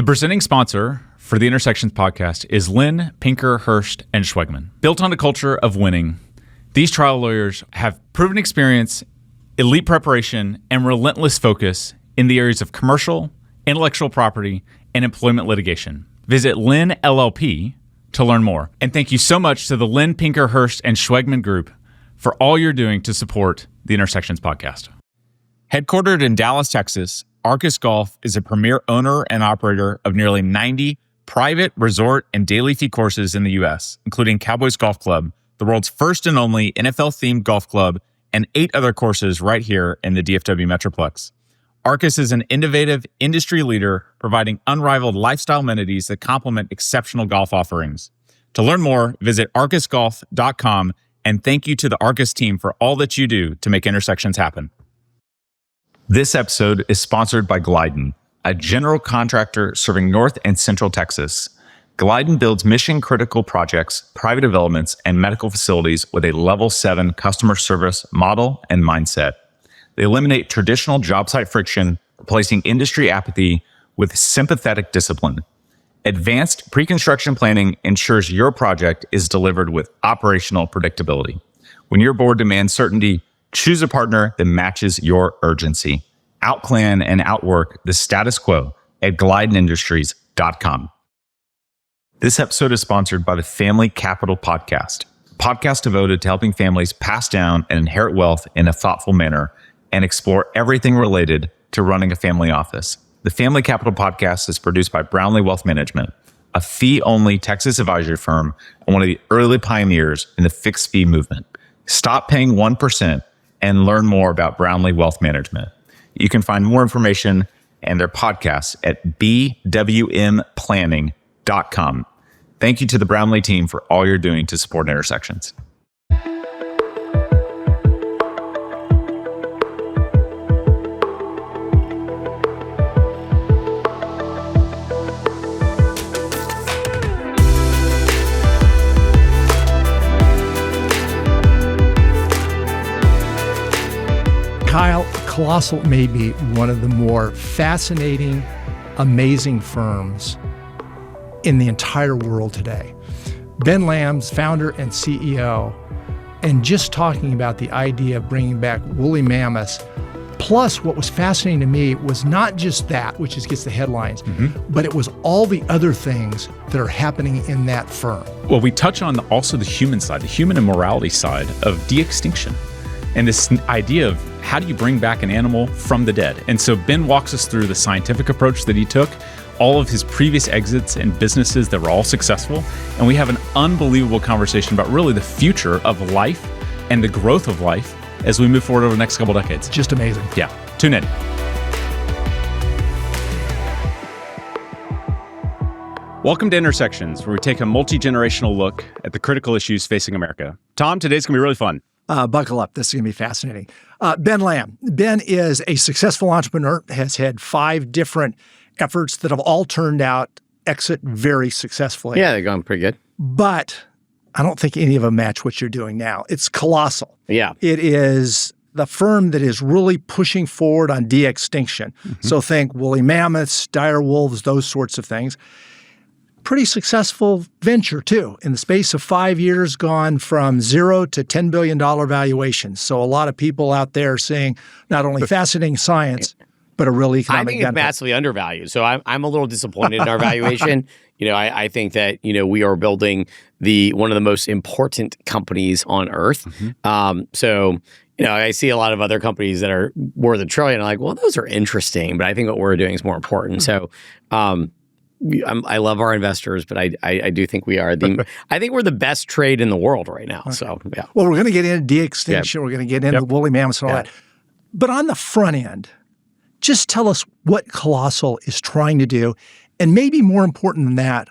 The presenting sponsor for the Intersections podcast is Lynn, Pinker, Hurst, and Schwegman. Built on a culture of winning, these trial lawyers have proven experience, elite preparation, and relentless focus in the areas of commercial, intellectual property, and employment litigation. Visit Lynn LLP to learn more. And thank you so much to the Lynn, Pinker, Hurst, and Schwegman Group for all you're doing to support the Intersections podcast. Headquartered in Dallas, Texas, Arcus Golf is a premier owner and operator of nearly 90 private, resort, and daily fee courses in the U.S., including Cowboys Golf Club, the world's first and only NFL-themed golf club, and 8 other courses right here in the DFW Metroplex. Arcus is an innovative industry leader providing unrivaled lifestyle amenities that complement exceptional golf offerings. To learn more, visit arcusgolf.com, and thank you to the Arcus team for all that you do to make Intersections happen. This episode is sponsored by Glidden, a general contractor serving North and Central Texas. Glidden builds mission-critical projects, private developments, and medical facilities with a Level 7 customer service model and mindset. They eliminate traditional job site friction, replacing industry apathy with sympathetic discipline. Advanced pre-construction planning ensures your project is delivered with operational predictability. When your board demands certainty, choose a partner that matches your urgency. Outplan and outwork the status quo at glidenindustries.com. This episode is sponsored by the Family Capital Podcast, a podcast devoted to helping families pass down and inherit wealth in a thoughtful manner and explore everything related to running a family office. The Family Capital Podcast is produced by Brownlee Wealth Management, a fee-only Texas advisory firm and one of the early pioneers in the fixed fee movement. Stop paying 1% and learn more about Brownlee Wealth Management. You can find more information and their podcasts at bwmplanning.com. Thank you to the Brownlee team for all you're doing to support Intersections. Kyle, Colossal may be one of the more fascinating, amazing firms in the entire world today. Ben Lamm's founder and CEO, and just talking about the idea of bringing back woolly mammoths. Plus, what was fascinating to me was not just that, which just gets the headlines, but it was all the other things that are happening in that firm. Well, we touch on also the human side, the human and morality side of de-extinction. And this idea of how do you bring back an animal from the dead? And so Ben walks us through the scientific approach that he took, all of his previous exits and businesses that were all successful. And we have an unbelievable conversation about really the future of life and the growth of life as we move forward over the next couple decades. Just amazing. Yeah. Tune in. Welcome to Intersections, where we take a multi-generational look at the critical issues facing America. Tom, today's going to be really fun. Buckle up. This is going to be fascinating. Ben Lamm. Ben is a successful entrepreneur, has had 5 different efforts that have all turned out exit very successfully. Yeah, they're going pretty good. But I don't think any of them match what you're doing now. It's colossal. Yeah. It is the firm that is really pushing forward on de-extinction. So think woolly mammoths, dire wolves, those sorts of things. Pretty successful venture, too. In the space of 5 years, gone from 0 to $10 billion valuations. So a lot of people out there seeing not only fascinating science, but a real economic benefit. I think it's massively undervalued. So I'm a little disappointed in our valuation. I think that, we are building one of the most important companies on earth. So I see a lot of other companies that are worth $1 trillion. I'm like, well, those are interesting, but I think what we're doing is more important. So, I love our investors, but I do think we are I think we're the best trade in the world right now. Okay. So, yeah. Well, we're going to get into de-extinction. We're going to get into woolly mammoths and all that. But on the front end, just tell us what Colossal is trying to do, and maybe more important than that,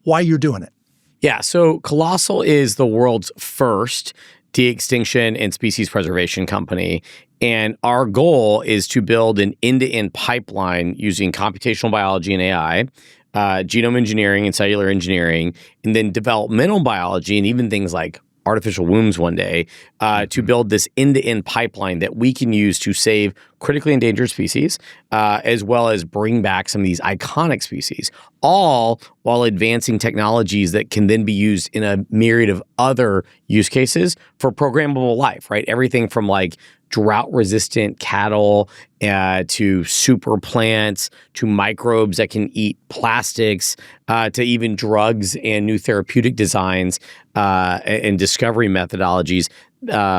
why you're doing it. Yeah. So Colossal is the world's first de-extinction and species preservation company. And our goal is to build an end-to-end pipeline using computational biology and AI, genome engineering and cellular engineering, and then developmental biology and even things like artificial wombs one day to build this end-to-end pipeline that we can use to save critically endangered species, as well as bring back some of these iconic species, all while advancing technologies that can then be used in a myriad of other use cases for programmable life, right? Everything from like drought-resistant cattle to super plants to microbes that can eat plastics to even drugs and new therapeutic designs and discovery methodologies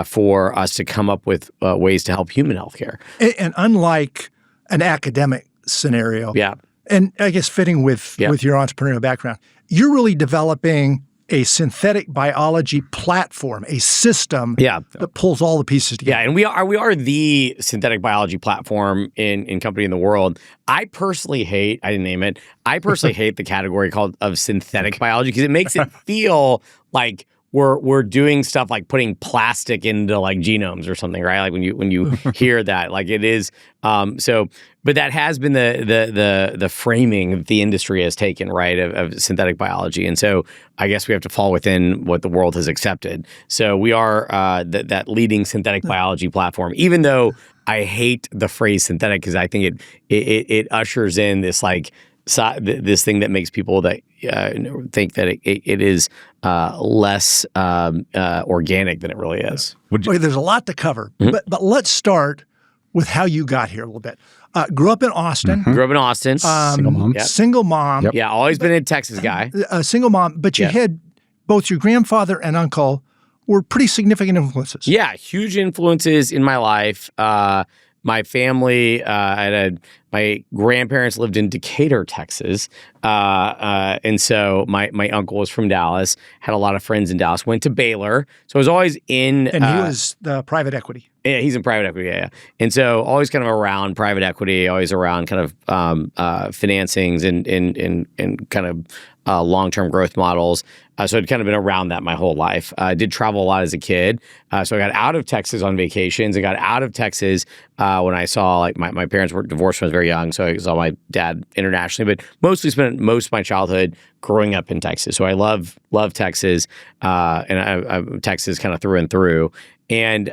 for us to come up with ways to help human healthcare. And unlike an academic scenario, Yeah. and I guess fitting with your entrepreneurial background, you're really developing a synthetic biology platform, a system that pulls all the pieces together. Yeah, and we are the synthetic biology platform in company in the world. I personally hate, I didn't name it, I personally hate the category of synthetic biology because it makes it feel like we're doing stuff like putting plastic into like genomes or something, right? Like when you hear that, like it is. But that has been the framing that the industry has taken, right, of synthetic biology, and so I guess we have to fall within what the world has accepted. So we are that leading synthetic biology platform, even though I hate the phrase synthetic because I think it ushers in this like. This thing that makes people that think that it is less organic than it really is. Okay, there's a lot to cover, but let's start with how you got here a little bit. Grew up in Austin. Grew up in Austin. Single mom. Yep. Single mom. Yep. Yeah, always been a Texas guy. A single mom, but you had both your grandfather and uncle were pretty significant influences. Yeah, huge influences in my life. My family, my grandparents lived in Decatur, Texas. And so my uncle was from Dallas, had a lot of friends in Dallas, went to Baylor. So I was always in... And he was the private equity. Yeah, he's in private equity, yeah. And so always kind of around private equity, always around kind of financings and kind of long-term growth models. So I'd kind of been around that my whole life. I did travel a lot as a kid. So I got out of Texas on vacations. I got out of Texas when I saw, like, my parents were divorced when I was very young. So I saw my dad internationally, but mostly spent most of my childhood growing up in Texas. So I love Texas, and I'm Texas kind of through and through. And,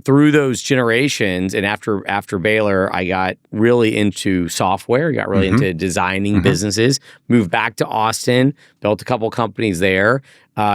through those generations and after Baylor, I got really into software, got really into designing businesses, moved back to Austin, built a couple companies there.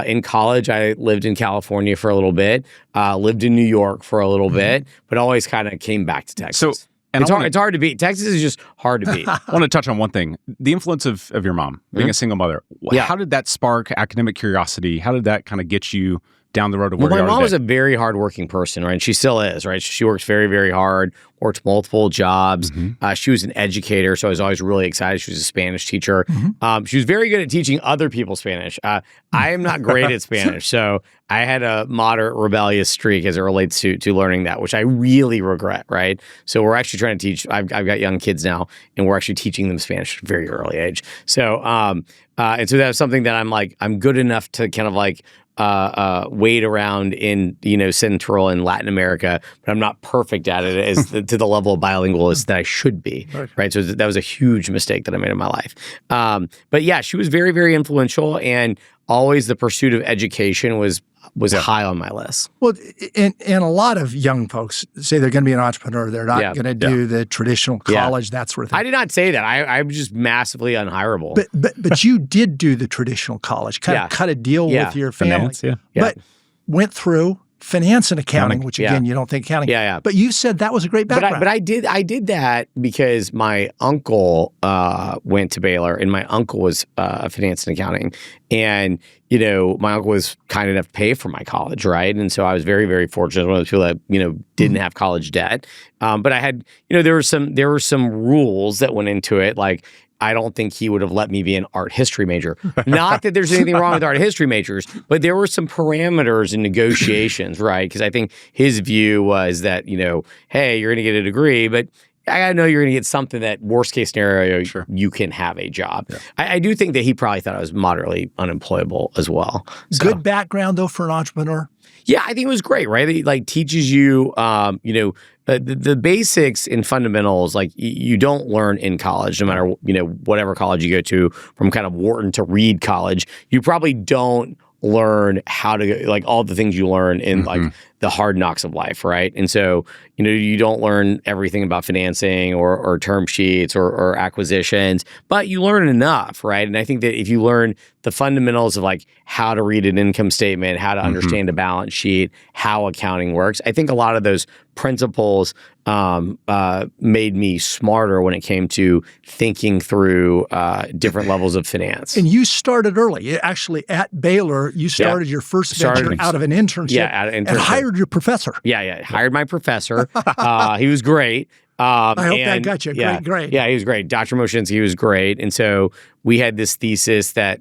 In college, I lived in California for a little bit, lived in New York for a little bit, but always kind of came back to Texas. So, and it's hard to beat. Texas is just hard to beat. I want to touch on one thing. The influence of your mom, being a single mother. Yeah. How did that spark academic curiosity? How did that kind of get you down the road to where Well, you are my mom today? was a very hardworking person, right? And she still is, right? She works very, very hard, worked multiple jobs. She was an educator, so I was always really excited. She was a Spanish teacher. She was very good at teaching other people Spanish. I am not great at Spanish, so I had a moderate rebellious streak as it relates to learning that, which I really regret, right? So we're actually trying to teach, I've got young kids now, and we're actually teaching them Spanish at a very early age. So, and so that was something that I'm good enough to kind of like, wade around in Central and Latin America, but I'm not perfect at it to the level of bilingualist that I should be, right? So that was a huge mistake that I made in my life. But yeah, she was very, very influential, and always the pursuit of education was high on my list. Well, and a lot of young folks say they're going to be an entrepreneur. They're not going to do the traditional college, that sort of thing. I did not say that. I'm just massively unhireable. But you did do the traditional college, kind of cut a deal with your family. Finance, But went through finance and accounting, which again, you don't think accounting. Yeah. But you said that was a great background. But I did that because my uncle went to Baylor, and my uncle was finance and accounting, and my uncle was kind enough to pay for my college, right? And so I was very, very fortunate. One of those people that didn't have college debt, but I had there were some rules that went into it, like. I don't think he would have let me be an art history major. Not that there's anything wrong with art history majors, but there were some parameters and negotiations, right? Because I think his view was that, hey, you're going to get a degree, but I got to know you're going to get something that worst case scenario, you can have a job. Yeah. I do think that he probably thought I was moderately unemployable as well. So. Good background, though, for an entrepreneur? Yeah, I think it was great, right? It like teaches you, the basics and fundamentals, like you don't learn in college, no matter, whatever college you go to, from kind of Wharton to Reed College. You probably don't learn how to, like, all the things you learn in like the hard knocks of life, right? And so, you don't learn everything about financing or term sheets or acquisitions, but you learn enough, right? And I think that if you learn the fundamentals of like how to read an income statement, how to understand a balance sheet, how accounting works, I think a lot of those principles made me smarter when it came to thinking through different levels of finance. And you started early. Actually, at Baylor, you started your first venture out of an internship, out of internship. and hired your professor. Yeah. Hired my professor. He was great. I hope that got you. Great. Yeah, he was great. Dr. Moshinsky, he was great. And so we had this thesis that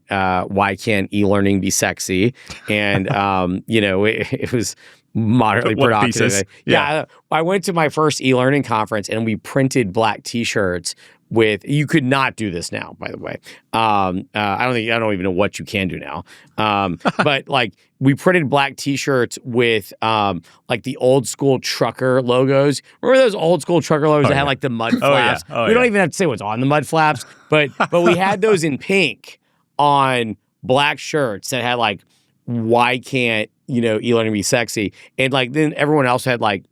why can't e-learning be sexy? And, it was moderately productive. Yeah. I went to my first e-learning conference and we printed black T-shirts with, you could not do this now, by the way. I don't even know what you can do now. But like we printed black T-shirts with like the old school trucker logos. Remember those old school trucker logos that had like the mud flaps? We don't even have to say what's on the mud flaps, but we had those in pink on black shirts that had like, why can't, e-learning be sexy? And like then everyone else had like,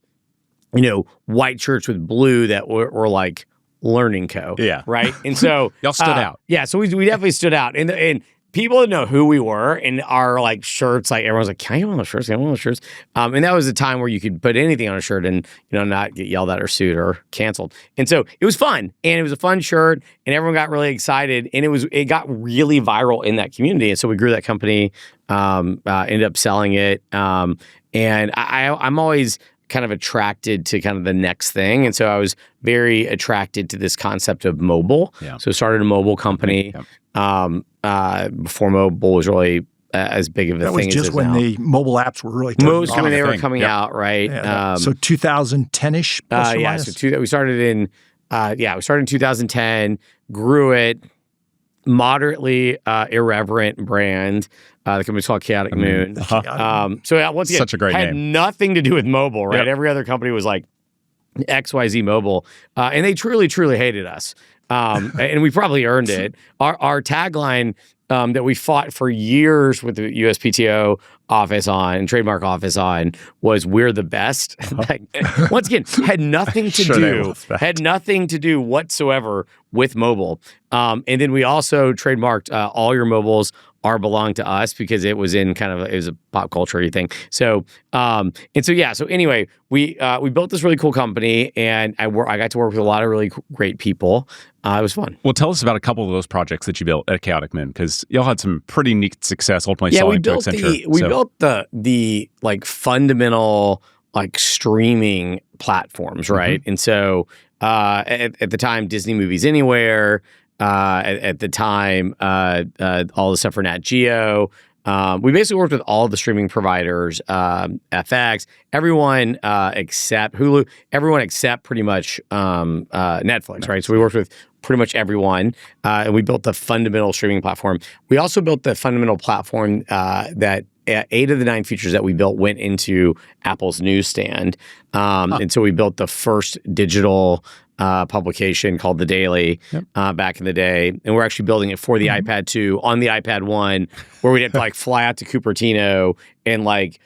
white shirts with blue that were like Learning Co. Yeah. Right. And so y'all stood out. Yeah. So we definitely stood out. And people didn't know who we were, and our like shirts, like everyone's like, can I get one of those shirts? Can I get one of those shirts? And that was a time where you could put anything on a shirt and, not get yelled at or sued or canceled. And so it was fun, and it was a fun shirt, and everyone got really excited, and it got really viral in that community. And so we grew that company, ended up selling it. And I'm always kind of attracted to kind of the next thing. And so I was very attracted to this concept of mobile. Yeah. So started a mobile company. Before mobile was really as big of a thing as it is now. That was just when the mobile apps were really they were coming out, right? Yeah, so 2010-ish plus or minus? So we started in 2010, grew it, moderately irreverent brand. The company's called Chaotic Moon. So once again, such a great had name. Nothing to do with mobile, right? Yep. Every other company was like XYZ Mobile, and they truly, truly hated us. And we probably earned it. Our tagline that we fought for years with the USPTO office on, trademark office on, was "We're the best." Once again, had nothing to do whatsoever with mobile. And then we also trademarked all your mobiles belong to us, because it was in it was a pop culture thing. So so anyway, we built this really cool company, and I got to work with a lot of really great people. It was fun. Well, tell us about a couple of those projects that you built at Chaotic Moon, because y'all had some pretty neat success ultimately selling to Accenture. We built the like fundamental like streaming platforms, right? And so at the time, Disney Movies Anywhere. At the time, all the stuff for Nat Geo. We basically worked with all the streaming providers, FX, everyone except Hulu, everyone except pretty much Netflix, right? So we worked with pretty much everyone, and we built the fundamental streaming platform. We also built the fundamental platform that 8 of the 9 features that we built went into Apple's newsstand. And so we built the first digital publication called The Daily back in the day. And we're actually building it for the iPad 2 on the iPad 1, where we'd have to like fly out to Cupertino and like,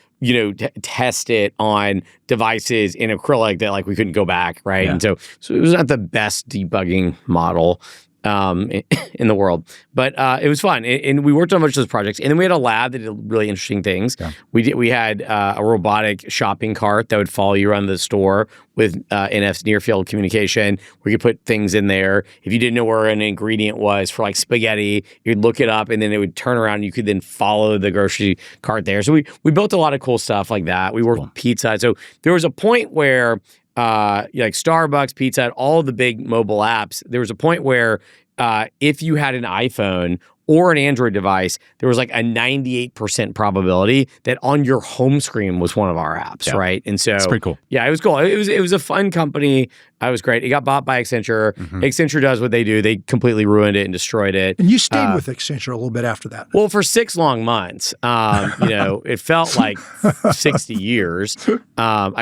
test it on devices in acrylic that like we couldn't go back, right? Yeah. And so it was not the best debugging model in the world, but it was fun, and we worked on a bunch of those projects. And then we had a lab that did really interesting things. Yeah. We had a robotic shopping cart that would follow you around the store with NF near field communication. We could put things in there. If you didn't know where an ingredient was for like spaghetti, you'd look it up, and then it would turn around. And you could then follow the grocery cart there. So we built a lot of cool stuff like that. We worked with pizza. So there was a point where like Starbucks, Pizza Hut, all the big mobile apps, there was a point where if you had an iPhone or an Android device, there was like a 98% probability that on your home screen was one of our apps, right? And so it's pretty cool. Yeah, it was cool. It was a fun company. I was great. It got bought by Accenture. Accenture does what they do. They completely ruined it and destroyed it. And you stayed with Accenture a little bit after that. Well, for 6 long months, it felt like 60 years. I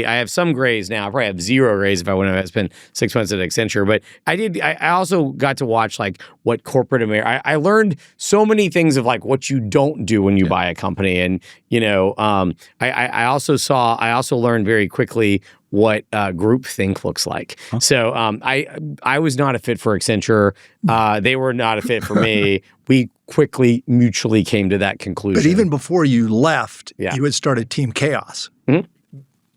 have some grays now. I probably have 0 grays if I wouldn't have spent 6 months at Accenture. But I also got to watch like what corporate America. I learned so many things of like what you don't do when you buy a company, and I also learned very quickly what groupthink looks like. So I was not a fit for Accenture. They were not a fit for me. We quickly mutually came to that conclusion. But even before you left, you had started Team Chaos.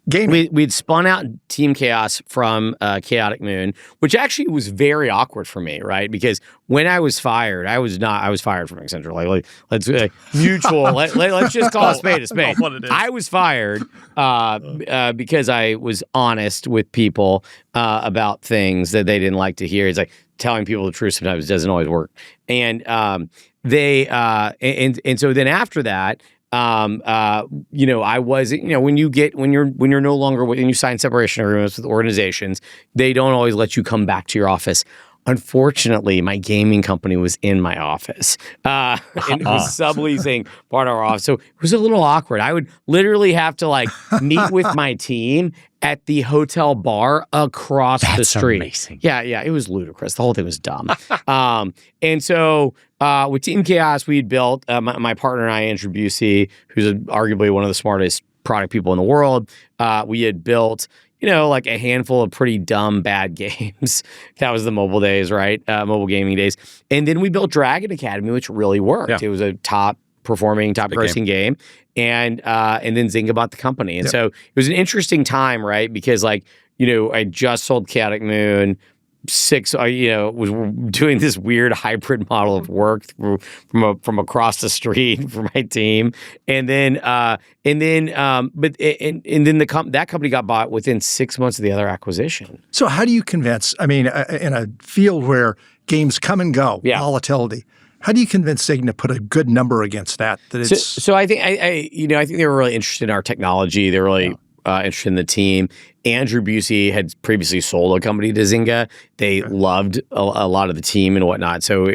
Gaming. We'd spun out Team Chaos from Chaotic Moon, which actually was very awkward for me, right? Because when I was fired, I was fired from Accenture. Like let's mutual. Let's just call a spade a spade. I was fired because I was honest with people about things that they didn't like to hear. It's like telling people the truth sometimes doesn't always work. And so then after that. I was, when you're no longer, when you sign separation agreements with organizations, they don't always let you come back to your office. Unfortunately, my gaming company was in my office. And it was subleasing part of our office. So it was a little awkward. I would literally have to like meet with my team at the hotel bar across the street. Amazing. Yeah, it was ludicrous. The whole thing was dumb. And so with Team Chaos, we had built, my partner and I, Andrew Busey, who's arguably one of the smartest product people in the world, we had built like a handful of pretty dumb, bad games. That was the mobile days, right? Mobile gaming days. And then we built Dragon Academy, which really worked. Yeah. It was a top grossing game. And then Zynga bought the company. And so it was an interesting time, right? Because I just sold Chaotic Moon. Was doing this weird hybrid model of work from across the street for my team, that company got bought within 6 months of the other acquisition. So how do you convince? I mean, in a field where games come and go, volatility. How do you convince Zynga to put a good number against that? So I think I think they were really interested in our technology. They're really interested in the team. Andrew Busey had previously sold a company to Zynga. They loved a lot of the team and whatnot. So,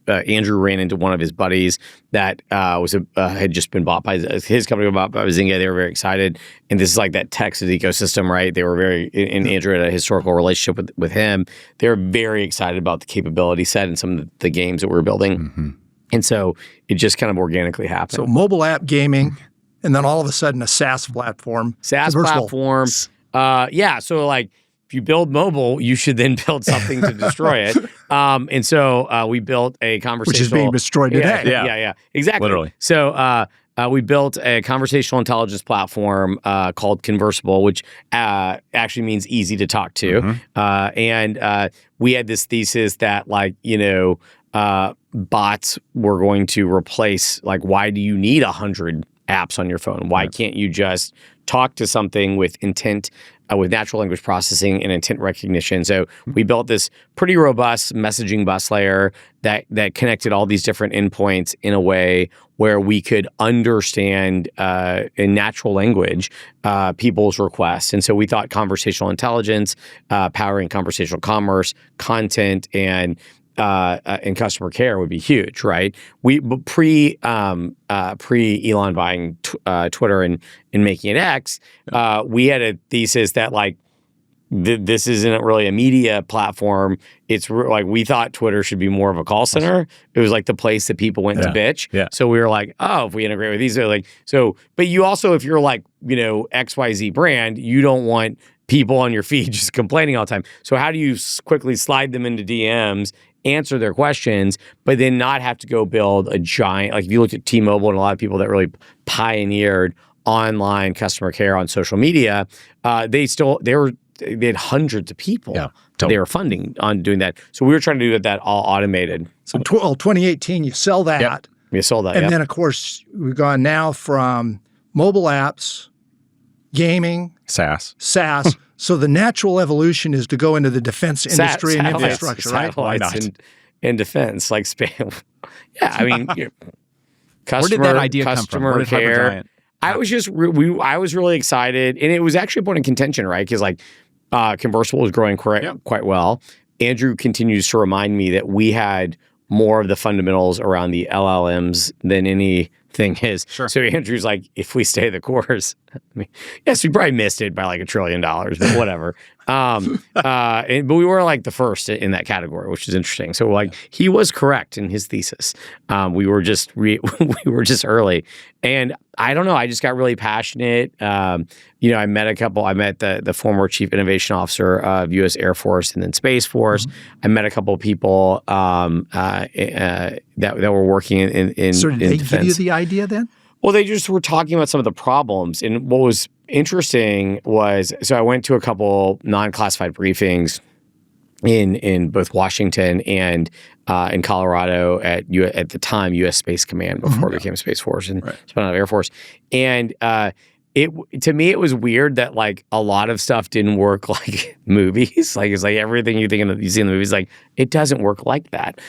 Andrew ran into one of his buddies that had just been bought by his company, bought by Zynga. They were very excited. And this is like that Texas ecosystem, right? They were and Andrew had a historical relationship with him. They were very excited about the capability set and some of the games that we were building. Mm-hmm. And so it just kind of organically happened. So mobile app gaming. And then all of a sudden, a SaaS platform. Platform. So like, if you build mobile, you should then build something to destroy it. And so we built a conversational... Which is being destroyed today. Yeah, exactly. Literally. So we built a conversational intelligence platform called Conversable, which actually means easy to talk to. Mm-hmm. And we had this thesis that bots were going to replace, why do you need 100 apps on your phone? Why can't you just talk to something with intent, with natural language processing and intent recognition? So we built this pretty robust messaging bus layer that connected all these different endpoints in a way where we could understand in natural language people's requests. And so we thought conversational intelligence, powering conversational commerce, content, and customer care would be huge, right? Pre Elon buying Twitter and making it X, we had a thesis that this isn't really a media platform. It's we thought Twitter should be more of a call center. It was like the place that people went to bitch. Yeah. So we were like, if we integrate with these, but you also, if you're XYZ brand, you don't want people on your feed just complaining all the time. So how do you quickly slide them into DMs, answer their questions, but then not have to go build a giant, if you looked at T-Mobile and a lot of people that really pioneered online customer care on social media, they had hundreds of people they were funding on doing that. So we were trying to do that all automated. So 2018, you sell that. Yep. We sold that. And then, of course, we've gone now from mobile apps, gaming, SaaS. So the natural evolution is to go into the defense industry and infrastructure, right? Why not? And defense, like spam. Yeah, I mean, where did that idea come from? Where did care. I was really excited, and it was actually a point of contention, right? Because Conversable was growing quite well. Andrew continues to remind me that we had more of the fundamentals around the LLMs than anything is. Sure. So Andrew's like, if we stay the course, I mean, yes, we probably missed it by like $1 trillion, but whatever. But we were like the first in that category, which is interesting. So like he was correct in his thesis. We were just we were just early, and I don't know. I just got really passionate. I met a couple. I met the former chief innovation officer of U.S. Air Force and then Space Force. I met a couple of people that were working in So did they defense. give you the idea then? Well, they just were talking about some of the problems. And what was interesting was, so I went to a couple non-classified briefings in both Washington and in Colorado at the time U.S. Space Command before it became Space Force and spun out of Air Force. And to me, it was weird that like a lot of stuff didn't work like movies. Like it's like everything you see in the movies, like it doesn't work like that.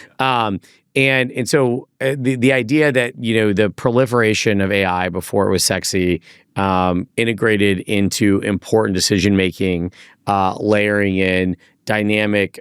And so the idea that, the proliferation of AI before it was sexy, integrated into important decision making, layering in dynamic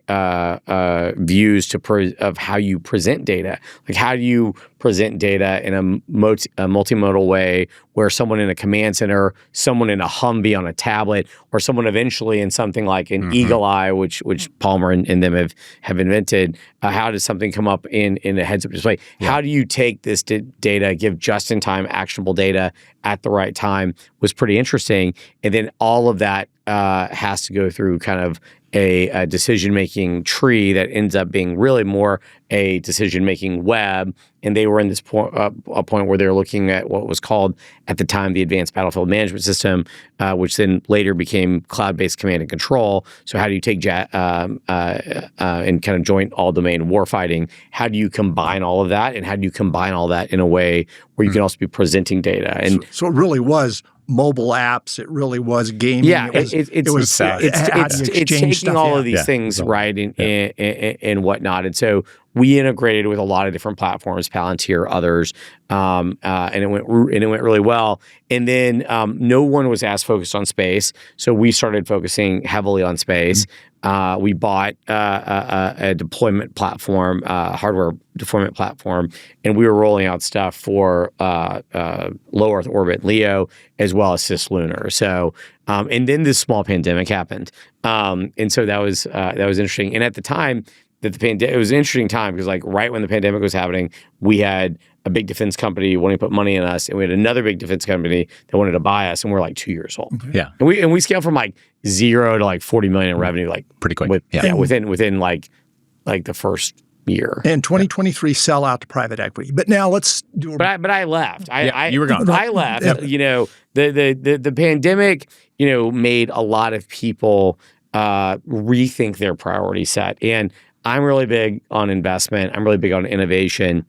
views of how you present data. Like how do you present data in a multimodal way where someone in a command center, someone in a Humvee on a tablet, or someone eventually in something like an Eagle Eye, which Palmer and them have invented, how does something come up in a heads-up display? Yeah. How do you take this data, give just-in-time actionable data at the right time was pretty interesting. And then all of that has to go through kind of a decision-making tree that ends up being really more a decision-making web. And they were in this a point where they were looking at what was called at the time the Advanced Battlefield Management System, which then later became cloud-based command and control. So how do you take and kind of joint all-domain warfighting? How do you combine all of that? And how do you combine all that in a way where you can also be presenting data? And so it really was mobile apps. It really was gaming. Yeah, it's taking all of these things right and whatnot. And so we integrated with a lot of different platforms, Palantir, others, and it went really well. And then no one was as focused on space, so we started focusing heavily on space. We bought a deployment platform, hardware deployment platform, and we were rolling out stuff for low Earth orbit (LEO) as well as cislunar. So, and then this small pandemic happened, and so that was interesting. And at the time that it was an interesting time because like right when the pandemic was happening, we had a big defense company wanting to put money in us, and we had another big defense company that wanted to buy us, and we're like 2 years old. Yeah, and we scaled from like 0 to like 40 million in revenue, like pretty quick. Within like the first year. And 2023 sell out to private equity. But now let's do. But I left. You were gone. I left. Yeah. The pandemic, made a lot of people rethink their priority set. And I'm really big on investment. I'm really big on innovation.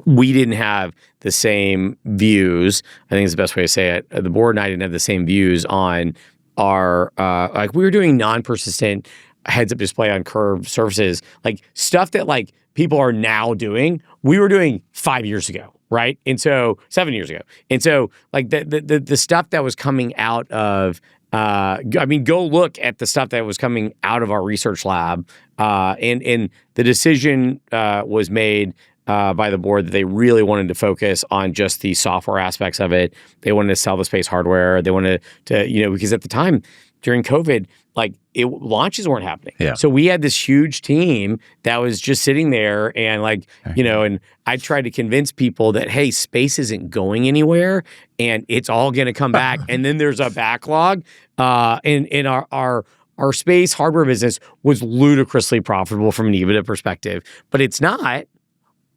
We didn't have the same views. I think it's the best way to say it. The board and I didn't have the same views on our, like we were doing non-persistent heads-up display on curved surfaces, like stuff that like people are now doing, we were doing 5 years ago, right? And so 7 years ago. And so like the stuff that was coming out of, go look at the stuff that was coming out of our research lab, and the decision was made by the board that they really wanted to focus on just the software aspects of it. They wanted to sell the space hardware. They wanted to, because at the time during COVID, like launches weren't happening. Yeah. So we had this huge team that was just sitting there and like, and I tried to convince people that, hey, space isn't going anywhere and it's all going to come back. And then there's a backlog. In our space hardware business was ludicrously profitable from an EBITDA perspective, but it's not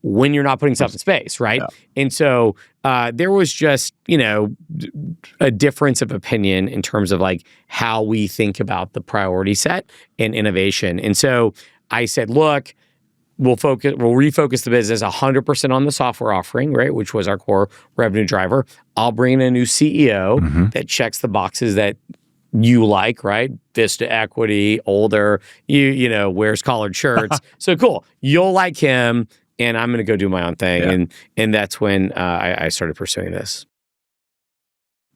when you're not putting stuff in space, right? Yeah. And so there was just, a difference of opinion in terms of like how we think about the priority set and innovation. And so I said, look, we'll refocus the business 100% on the software offering, right, which was our core revenue driver. I'll bring in a new CEO that checks the boxes that you like, right? Vista equity, older, wears collared shirts. So cool. You'll like him. And I'm going to go do my own thing. Yeah. And that's when I started pursuing this.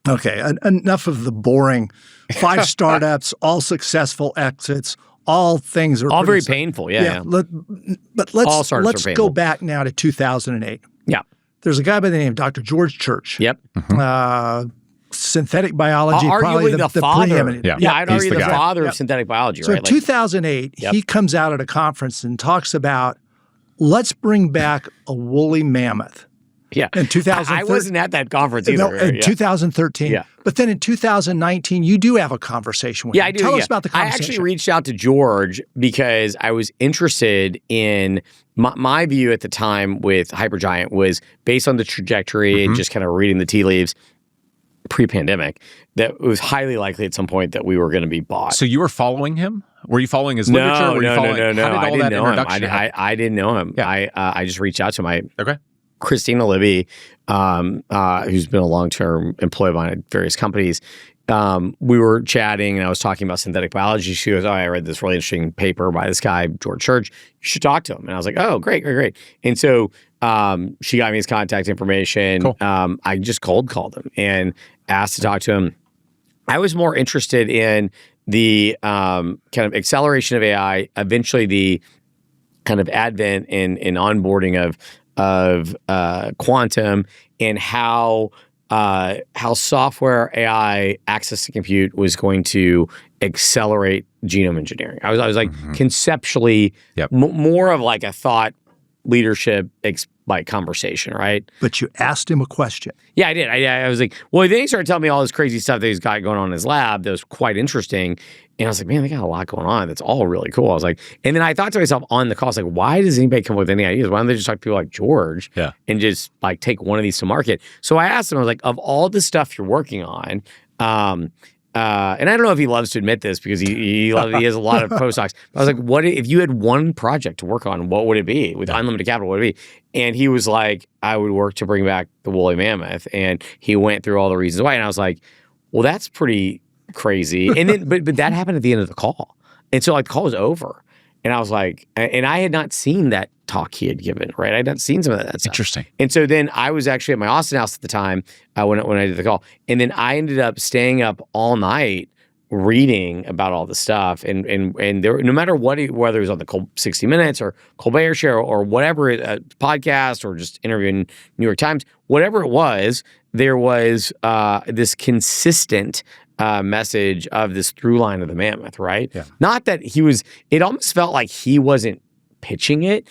Okay, enough of the boring 5 startups, all successful exits, all things are all very pretty- painful. Yeah. But All startups let's are painful. go back now to 2008. Yeah. There's a guy by the name of Dr. George Church. Yep. Synthetic biology, probably Arguably the father. preeminent. Yeah. I'd He's argue the the guy. father of synthetic biology, So right? in 2008, he comes out at a conference and talks about, let's bring back a woolly mammoth. Yeah. In 2013. I wasn't at that conference either. No, in Yeah. 2013. Yeah. But then in 2019, you do have a conversation with him. I do. Tell us about the I conversation. actually reached out to George because I was interested in my view at the time with Hypergiant was based on the trajectory and just kind of reading the tea leaves pre-pandemic that it was highly likely at some point that we were going to be bought. So you were following him? Were you following his literature? Were you following, no. How did all I didn't that know him. introduction happen? I didn't know him. Yeah. I just reached out to him. Okay. Christina Libby, who's been a long-term employee of mine at various companies, we were chatting and I was talking about synthetic biology. She goes, I read this really interesting paper by this guy, George Church. You should talk to him. And I was like, oh, great. And so she got me his contact information. Cool. I just cold called him and asked to talk to him. I was more interested in the kind of acceleration of AI, eventually the kind of advent and onboarding of quantum and how software AI access to compute was going to accelerate genome engineering. I was like conceptually more of like a thought leadership like conversation, right? But you asked him a question. Yeah, I did. I was like, well, then he started telling me all this crazy stuff that he's got going on in his lab that was quite interesting. And I was like, man, they got a lot going on. That's all really cool. I was like, and then I thought to myself on the call, I was like, why does anybody come up with any ideas? Why don't they just talk to people like George and just like take one of these to market? So I asked him, I was like, of all the stuff you're working on, and I don't know if he loves to admit this because he has a lot of postdocs. I was like, what if you had one project to work on, what would it be? With unlimited capital, what would it be? And he was like, I would work to bring back the woolly mammoth. And he went through all the reasons why. And I was like, well, that's pretty crazy. And then, but that happened at the end of the call. And so like the call was over. And I was like, and I had not seen that talk he had given, right? I had not seen some of that stuff. Interesting. And so then I was actually at my Austin house at the time when I did the call. And then I ended up staying up all night reading about all the stuff. And there, no matter what, whether it was on the 60 Minutes or Colbert Show or whatever, podcast or just interviewing New York Times, whatever it was, there was this consistent message of this through line of the mammoth, right? Yeah. Not that it almost felt like he wasn't pitching it.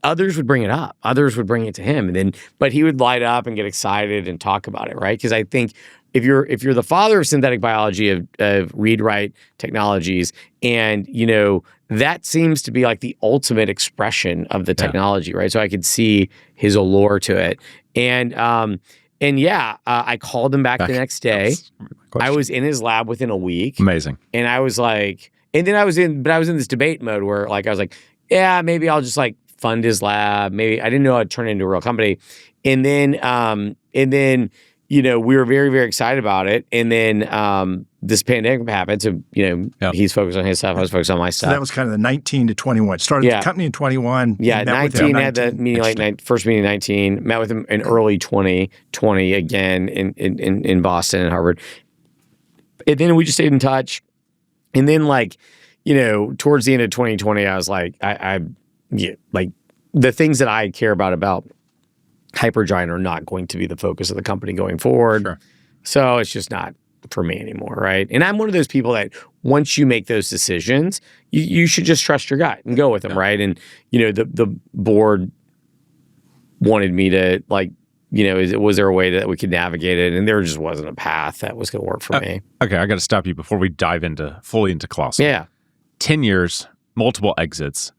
Others would bring it up. Others would bring it to him. But he would light up and get excited and talk about it, right? Because I think if you're the father of synthetic biology of read-write technologies, and that seems to be like the ultimate expression of the technology, right? So I could see his allure to it. And I called him back the next day. I was in his lab within a week. Amazing. And I was like, and then I was in this debate mode where like I was like, yeah, maybe I'll just like fund his lab. Maybe I didn't know I'd turn it into a real company. And then we were very, very excited about it. And then this pandemic happened. So, he's focused on his stuff. I was focused on my stuff. So that was kind of the 19 to 21. Started the company in 21. Yeah, 19 had the meeting, first meeting in 19. Met with him in early 2020 again in Boston and Harvard. And then we just stayed in touch. And then towards the end of 2020, I was like, the things that I care about Hypergiant are not going to be the focus of the company going forward. Sure. So it's just not for me anymore, right? And I'm one of those people that once you make those decisions, you should just trust your gut and go with them, right? And the board wanted me to was there a way that we could navigate it? And there just wasn't a path that was going to work for me. Okay, I got to stop you before we dive fully into Colossal. Yeah. 10 years, multiple exits.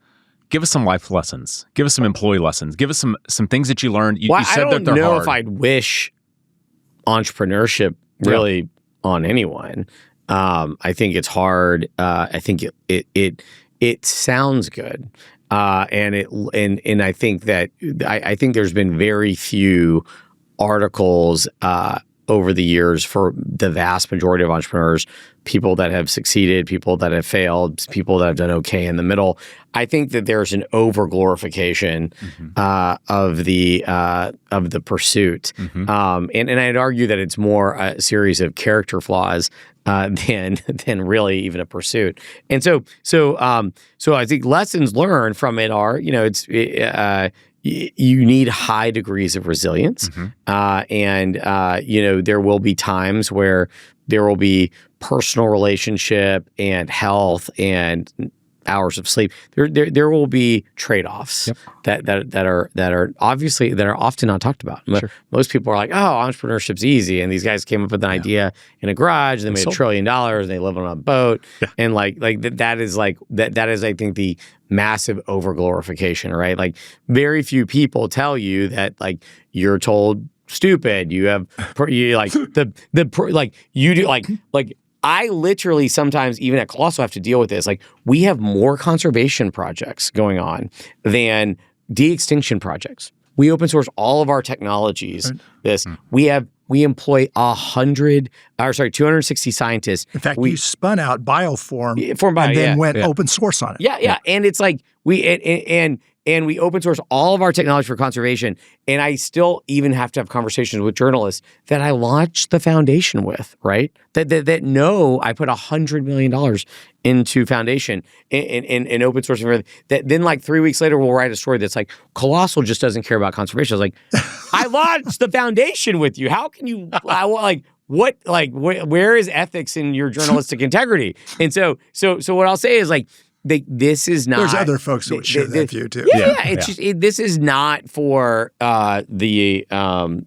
Give us some life lessons. Give us some employee lessons. Give us some things that you learned. You said that they're hard. I don't know if I'd wish entrepreneurship really on anyone. I think it's hard. I think it sounds good. And I think that I think there's been very few articles over the years for the vast majority of entrepreneurs people that have succeeded, people that have failed, people that have done okay in the middle. I think that there's an over glorification of the pursuit, and I'd argue that it's more a series of character flaws than really even a pursuit. And so I think lessons learned from it are, you need high degrees of resilience, and there will be times where there will be personal relationship and health and hours of sleep. There will be trade-offs that are often not talked about. Sure. Most people are like, oh, entrepreneurship's easy, and these guys came up with an idea in a garage, and they made $1 trillion, and they live on a boat, and that is I think the massive overglorification, right? Like very few people tell you that you're told stupid. You have I literally sometimes, even at Colossal, have to deal with this. Like, we have more conservation projects going on than de-extinction projects. We open source all of our technologies. We employ 260 scientists. In fact, you spun out Bioform and then went open source on it. Yeah. And it's like and we open source all of our technology for conservation. And I still even have to have conversations with journalists that I launched the foundation with, right? That know I put $100 million into foundation and open source. That then 3 weeks later, we'll write a story that's like, Colossal just doesn't care about conservation. I was like, I launched the foundation with you. How can you, where is ethics in your journalistic integrity? And so what I'll say is this is not. There's other folks who would share that view too. It's just this is not for the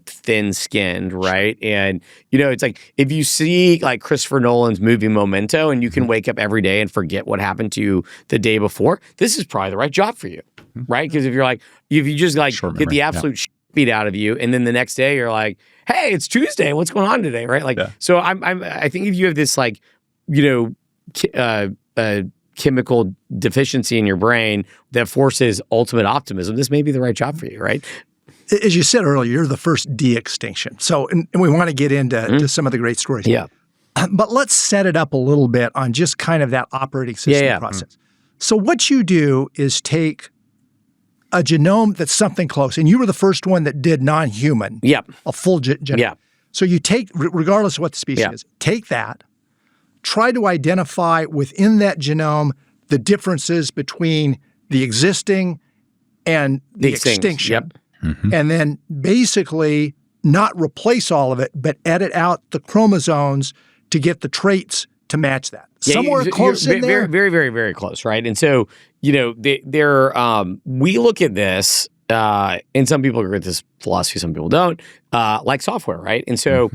thin-skinned, right? And it's like if you see Christopher Nolan's movie Memento, and you can wake up every day and forget what happened to you the day before, this is probably the right job for you, right? Because if you just get the absolute shit beat out of you, and then the next day you're like, hey, it's Tuesday, what's going on today, right? So I think if you have this chemical deficiency in your brain that forces ultimate optimism, this may be the right job for you, right? As you said earlier, you're the first de-extinction. So, and we want to get into some of the great stories. Yeah. But let's set it up a little bit on just kind of that operating system process. So what you do is take a genome that's something close, and you were the first one that did non-human, a full genome. Yeah. So you take, regardless of what the species is, take that, try to identify within that genome the differences between the existing and the extinction. And then basically not replace all of it, but edit out the chromosomes to get the traits to match that. Somewhere close in there. Very, very, very close, right? And so, we look at this, and some people agree with this philosophy, some people don't, like software, right? And so,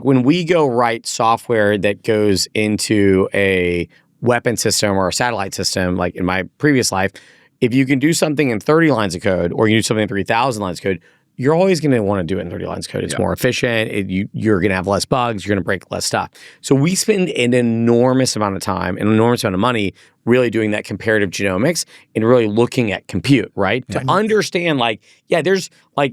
when we go write software that goes into a weapon system or a satellite system, like in my previous life, if you can do something in 30 lines of code, or you do something in 3,000 lines of code, you're always going to want to do it in 30 lines of code. It's more efficient. You're going to have less bugs. You're going to break less stuff. So we spend an enormous amount of time, an enormous amount of money really doing that comparative genomics and really looking at compute, right? To understand there's we'll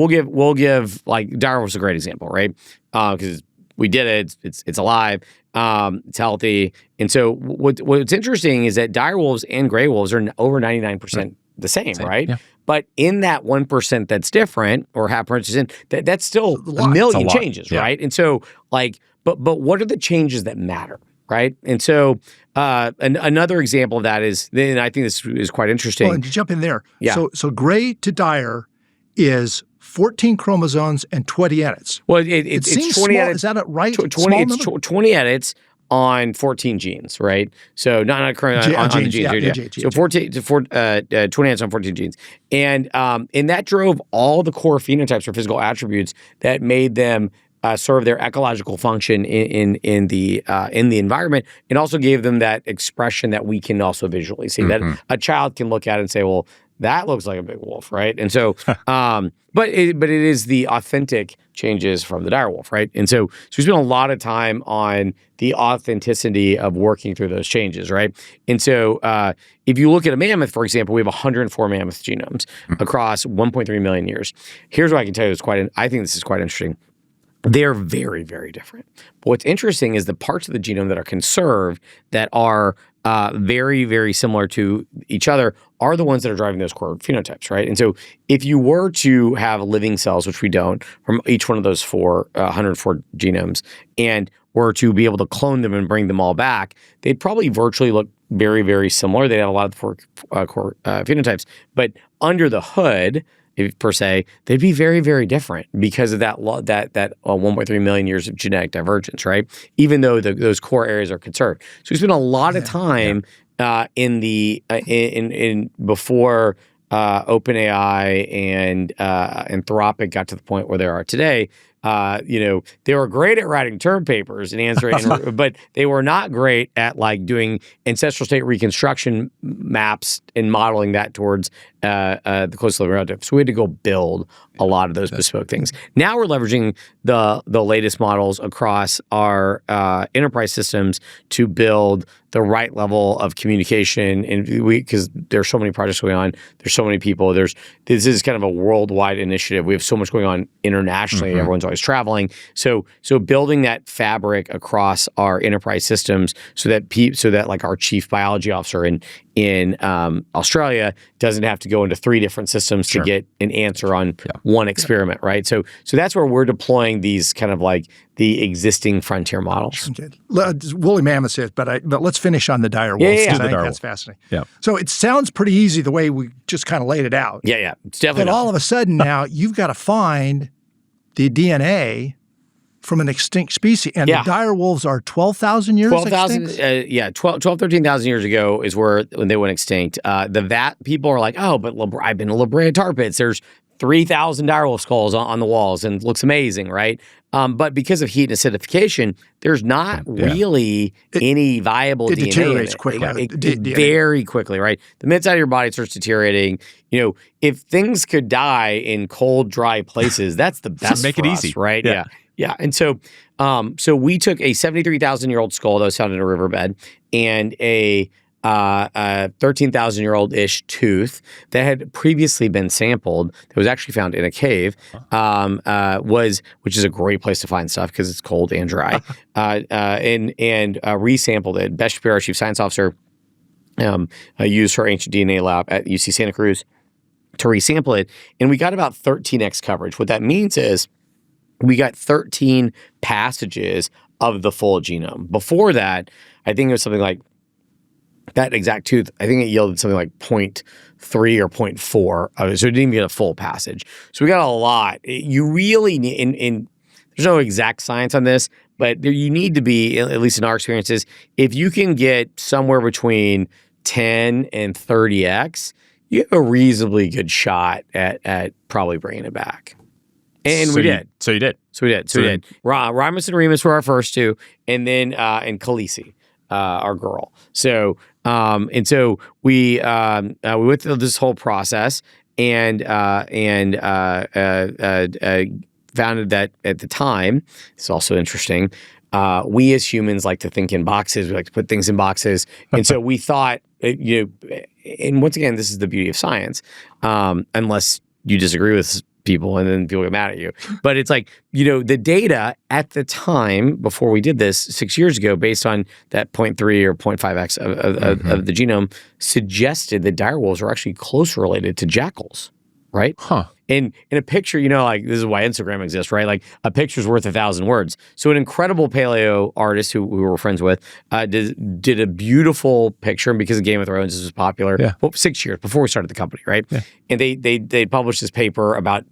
give direwolf's a great example, right? Because we did it. It's alive. It's healthy. And so what's interesting is that direwolves and gray wolves are over 99% the same, right? Yeah. But in that 1% that's different, or 0.5%, that's still a million changes, right? And so, but what are the changes that matter, right? And so, another example of that is, and I think this is quite interesting. Well, and to jump in there, so gray to dire is 14 chromosomes and 20 edits. Well, it's 20 small. edits. Is that a right? 20 edits on 14 genes, right? So not on the genes. So 20 edits on 14 genes. And that drove all the core phenotypes or physical attributes that made them serve their ecological function in the environment, and also gave them that expression that we can also visually see, that a child can look at and say, well, that looks like a big wolf, right? And so, but it is the authentic changes from the dire wolf, right? And so we spent a lot of time on the authenticity of working through those changes, right? And so, if you look at a mammoth, for example, we have 104 mammoth genomes across 1.3 million years. Here's what I can tell you: I think this is quite interesting. they're very, very different. But what's interesting is the parts of the genome that are conserved that are very, very similar to each other are the ones that are driving those core phenotypes, right? And so if you were to have living cells, which we don't, from each one of those 104 genomes, and were to be able to clone them and bring them all back, they'd probably virtually look very, very similar. They'd have a lot of the core phenotypes. But under the hood, per se, they'd be very, very different because of that 1.3 million years of genetic divergence, right? Even though those core areas are conserved. So we spent a lot of time in before OpenAI and Anthropic got to the point where they are today. They were great at writing term papers and answering, but they were not great at like doing ancestral state reconstruction maps and modeling that towards the closest living relative. So we had to go build a lot of those bespoke things. Now we're leveraging the latest models across our enterprise systems to build the right level of communication, and because there's so many projects going on, there's so many people. This is kind of a worldwide initiative. We have so much going on internationally. Mm-hmm. Everyone's always traveling. So building that fabric across our enterprise systems, so that like our chief biology officer in Australia doesn't have to go into 3 different systems to get an answer on one experiment, right? So that's where we're deploying these kind of like the existing frontier models. Okay. Woolly mammoths is, but let's finish on the dire wolves. Yeah. I think that's fascinating. Yeah. So it sounds pretty easy the way we just kind of laid it out. Yeah. It's definitely. But all of a sudden now you've got to find the DNA from an extinct species. And the dire wolves are 12,000 years 12,000, 13,000 years ago is when they went extinct. People are like, oh, but I've been to La Brea tar pits. There's 3,000 direwolf skulls on the walls and it looks amazing, right? But because of heat and acidification, there's not really any viable DNA. It deteriorates quickly. Very quickly, right? The minute your body starts deteriorating, if things could die in cold, dry places, that's the best make for it us, easy. right? Yeah. And so we took a 73,000-year-old skull that was found in a riverbed and a 13,000-year-old-ish tooth that had previously been sampled, that was actually found in a cave, which is a great place to find stuff because it's cold and dry, and resampled it. Beth Shapiro, our chief science officer, used her ancient DNA lab at UC Santa Cruz to resample it, and we got about 13x coverage. What that means is we got 13 passages of the full genome. Before that, I think it was something like that exact tooth, I think it yielded something like 0.3 or 0.4 of it. So it didn't even get a full passage. So we got a lot. You really need, and there's no exact science on this, but you need to be, at least in our experiences, if you can get somewhere between 10 and 30x, you have a reasonably good shot at probably bringing it back. And we did. So you did. So we did. Remus and Remus were our first two, and then and Khaleesi, our girl. So we went through this whole process and founded that at the time. It's also interesting. We as humans like to think in boxes. We like to put things in boxes, and so we thought, and once again, this is the beauty of science, unless you disagree with people and then people get mad at you. But it's like, the data at the time before we did this 6 years ago, based on that 0.3 or 0.5x of the genome, suggested that direwolves are actually closely related to jackals, right? Huh. In a picture, like this is why Instagram exists, right? Like a picture's worth 1,000 words. So an incredible paleo artist who we were friends with did a beautiful picture, and because of Game of Thrones, this was popular. 6 years before we started the company, right? Yeah. And they published this paper about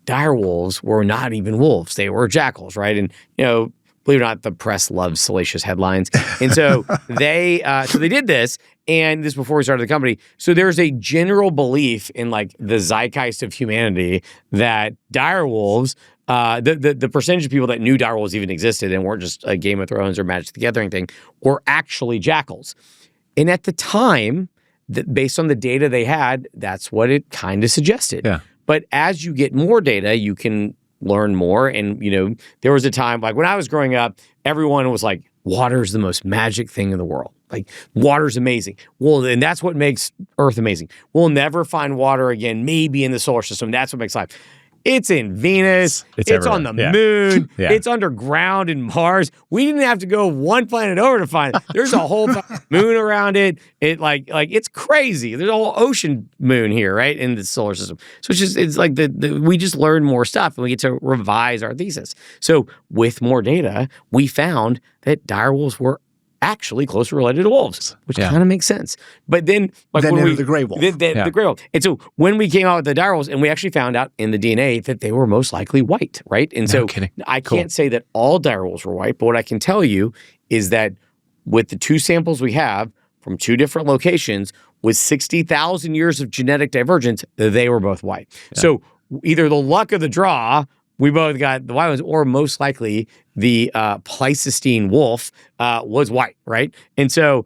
direwolves were not even wolves; they were jackals, right? And believe it or not, the press loves salacious headlines, and so they did this. And this before we started the company. So there's a general belief in like the zeitgeist of humanity that direwolves, the percentage of people that knew direwolves even existed and weren't just a Game of Thrones or Magic the Gathering thing, were actually jackals. And at the time, based on the data they had, that's what it kind of suggested. Yeah. But as you get more data, you can learn more. And, there was a time, like when I was growing up, everyone was like, water is the most magic thing in the world. Like, water's amazing. Well, and that's what makes Earth amazing. We'll never find water again, maybe in the solar system. That's what makes life. It's in Venus. It's on the moon. It's underground in Mars. We didn't have to go one planet over to find it. There's a whole moon around it. It like it's crazy. There's a whole ocean moon here, right, in the solar system. So it's like we just learn more stuff and we get to revise our thesis. So with more data, we found that dire wolves were actually closely related to wolves, which kind of makes sense. But then, the gray wolf. The gray wolf. And so when we came out with the dire wolves, and we actually found out in the DNA that they were most likely white, right? And so I can't say that all dire wolves were white, but what I can tell you is that with the 2 samples we have from 2 different locations with 60,000 years of genetic divergence, they were both white. Yeah. So either the luck of the draw, we both got the white ones, or most likely the Pleistocene wolf was white, right? And so